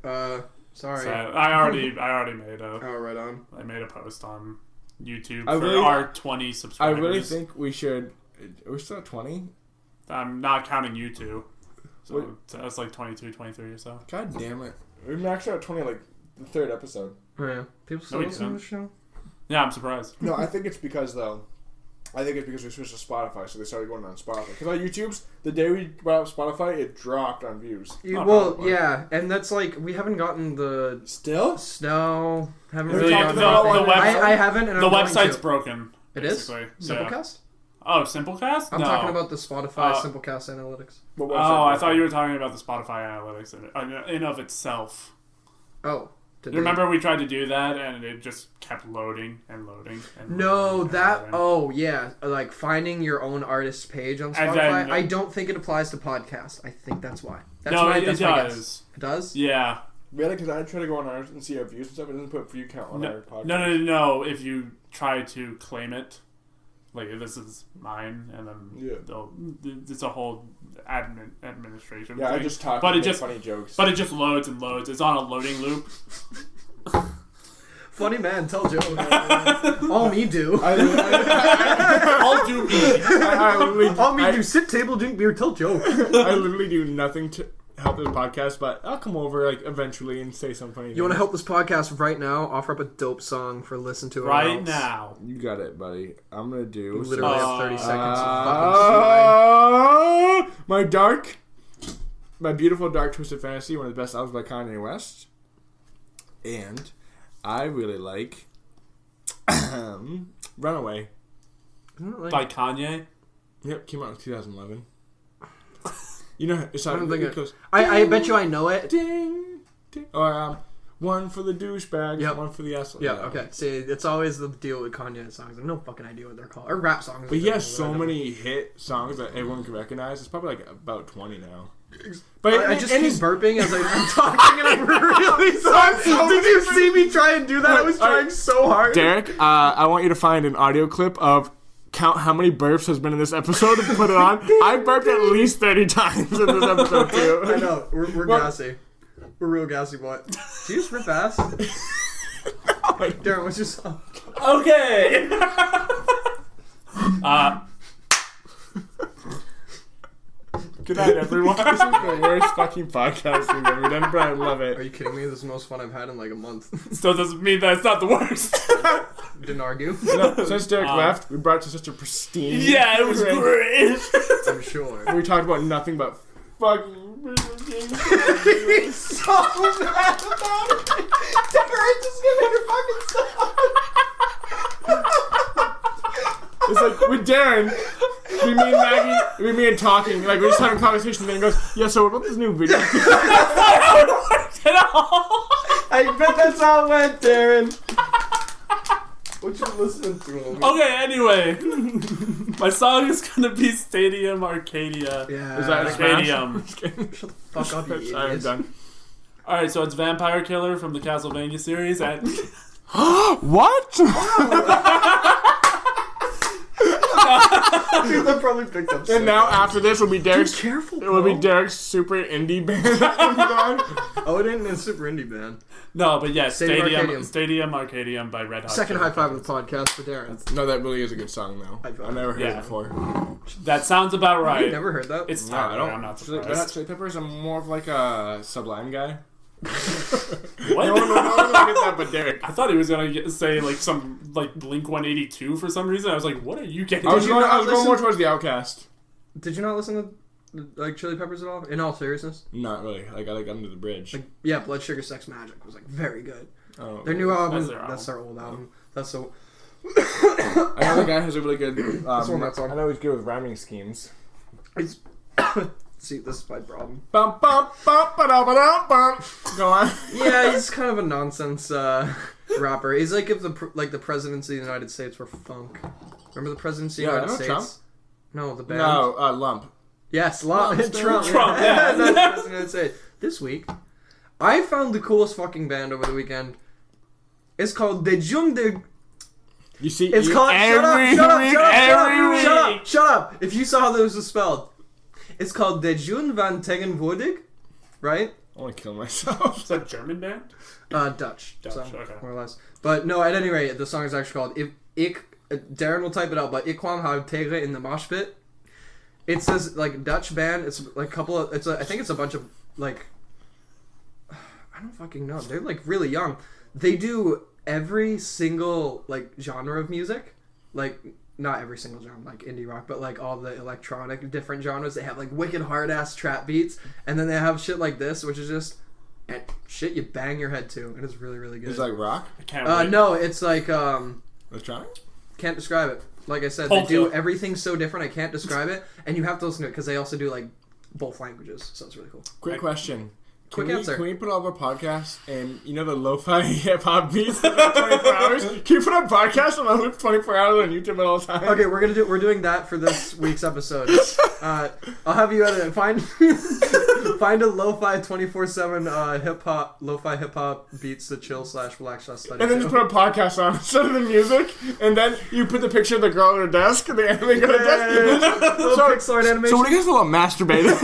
Sorry. So I already made a. Oh, right on. I made a post on YouTube for our 20 subscribers. I really think we should. Are we still at 20? I'm not counting you two. So that's like 22, 23 or so. God damn it. We maxed out at 20 like the third episode. Oh, yeah. People still listen to the show? Yeah, I'm surprised. No, I think it's because we switched to Spotify, so they started going on Spotify. Because on YouTube's, the day we brought up Spotify, it dropped on views. Yeah, and that's like, we haven't gotten the... Still? No. Haven't really gotten I haven't, and the website's broken. It is? Simplecast? Yeah. Oh, Simplecast? I'm talking about the Spotify Simplecast analytics. I thought you were talking about the Spotify analytics in of itself. Oh. You remember we tried to do that and it just kept loading and loading. Yeah. Like finding your own artist's page on Spotify. I don't think it applies to podcasts. I think that's why. It does. It does? Yeah. Really? Because I try to go on ours and see our views and stuff. It doesn't put view count on our podcast. No. If you try to claim it, like this is mine, and then it's a whole administration. Yeah, thing. I just talk. But it just funny jokes. But it just loads and loads. It's on a loading loop. Funny man, tell jokes. All me do. All do me. All me do. Sit table, drink beer, tell jokes. I literally do nothing to help this podcast, but I'll come over like eventually and say some funny things. You want to help this podcast right now? Offer up a dope song for listen to it right now. You got it, buddy. I'm gonna do. You literally have 30 seconds. Of fucking my beautiful dark twisted fantasy, one of the best albums by Kanye West, and I really like Runaway by Kanye. Yep, came out in 2011. You know, it's not. I bet you I know it. Ding, ding. Or one for the douchebags, one for the asshole. Yeah, okay. See, it's always the deal with Kanye songs. I have no fucking idea what they're called. Or rap songs. But he has so many hit songs that everyone can recognize. It's probably like about 20 now. But I just keep burping as I'm talking, and I'm really sorry. Did you see me try and do that? I was trying so hard. Derek, I want you to find an audio clip of count how many burps has been in this episode and put it on. I burped at least 30 times in this episode too. I know. We're gassy. We're real gassy, boy. Do you just rip ass? Darren, what's your song? Okay. Good night, everyone. This is the worst fucking podcast we've ever done, but I love it. Are you kidding me? This is the most fun I've had in like a month. Still doesn't mean that it's not the worst. Didn't argue. No, since Derek left, we brought it to such a pristine. Yeah, it was great. I'm sure. We talked about nothing but fucking video games. He's so mad about it. Derek, just give me your fucking stuff. It's like with Darren, me and Maggie, me and talking, like we're just having a conversation, and then he goes, yeah, so what about this new video? That's not how it worked at all. I bet that's how it went, Darren. What you listening to? Okay, anyway. My song is gonna be Stadium Arcadia. Yeah. Is that a Stadium. Shut the fuck up, you Sorry, I'm idiots. done. Alright, so it's Vampire Killer from the Castlevania series, and What? Dude, that probably picked up. And now after this will be Derek's. Dude, careful, It will be bro. Derek's super indie band. Oh, it ain't a super indie band. no, but yeah, Stadium Stadium Arcadium by Red Hot. Second Chili high five of Peppers. the podcast for Darren. No, that really is a good song though. I've never heard Yeah. it before. That sounds about Have right. you never heard that? It's No, I Tyler. don't. I'm not Red Hot surprised. Chili Peppers. I'm more of like a Sublime guy. What? No one will get that, but Derek. I thought he was gonna say like some like Blink 182 for some reason. I was like, what are you getting? I was you going not more listen- towards the Outcast. Did you not listen to like Chili Peppers at all? In all seriousness, Not really. Like I like Under the Bridge. like yeah, Blood Sugar Sex Magic was like very good. Oh, Their new album, their that's their old album. That's so. I know the guy has a really good. one that's on. I know he's good with rhyming schemes. It's, see, this is my problem. Bum bum bum ba bum. Go on. Yeah, he's kind of a nonsense rapper. He's like if the the presidency of the United States were funk. Remember the presidency of the Yeah, United I know States? No, the band. No, Lump. Yes, Trump, Trump. yeah. That's the president of the United States. This week, I found the coolest fucking band over the weekend. It's called De Jung de. You see, It's called. Shut up! If you saw how this was spelled, it's called De Jun van Tegenwoordig, right? I want to kill myself. Is that a German band? Dutch. Dutch, So, okay. more or less. But no, at any rate, the song is actually called Darren will type it out, but Ik kwam haar tegen in the mosh pit. It's this like Dutch band. It's like a couple of. I think it's a bunch of like. I don't fucking know. They're like really young. They do every single like genre of music, like not every single genre, like indie rock, but like all the electronic different genres. They have like wicked hard ass trap beats, and then they have shit like this, which is just and shit you bang your head to, and it's really really good. It's like rock. I can't wait. No, it's like Electronic. can't describe it. Like I said, Polka. they do everything so different. I can't describe it, and you have to listen to it because they also do like both languages, so it's really cool. Quick question. Quick Can answer. Can we put all of our podcasts and you know the lo-fi hip hop beats that are 24 hours? Can you put our podcast on a loop 24 hours on YouTube at all times? Okay, we're doing that for this week's episode. I'll have you edit it. Find a lo-fi 24/7 lo-fi hip hop beats to chill / relax / study. And then just put a podcast on instead of the music, and then you put the picture of the girl at her desk, and the anime girl at her desk. Little Pixar animation. So what do you guys feel about masturbating?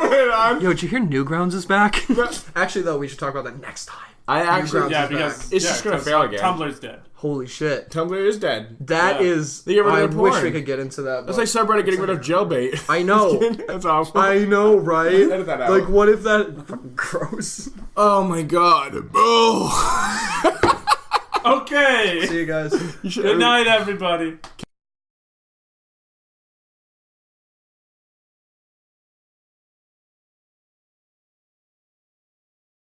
Put it on. Yo, did you hear Newgrounds is back? Actually, though, we should talk about that next time. I actually, Newgrounds Yeah, is because back. It's just gonna 'cause fail again. Tumblr's dead. Holy shit. Tumblr is dead. That Yeah. is. They get rid of I their wish porn. we could get into that. That's but- like subreddit getting rid of jailbait. I know. That's awful. I know, right? Edit that out. Like, what if that? Fucking gross. Oh my god. Oh. Okay. See you guys. You should Good night, everybody.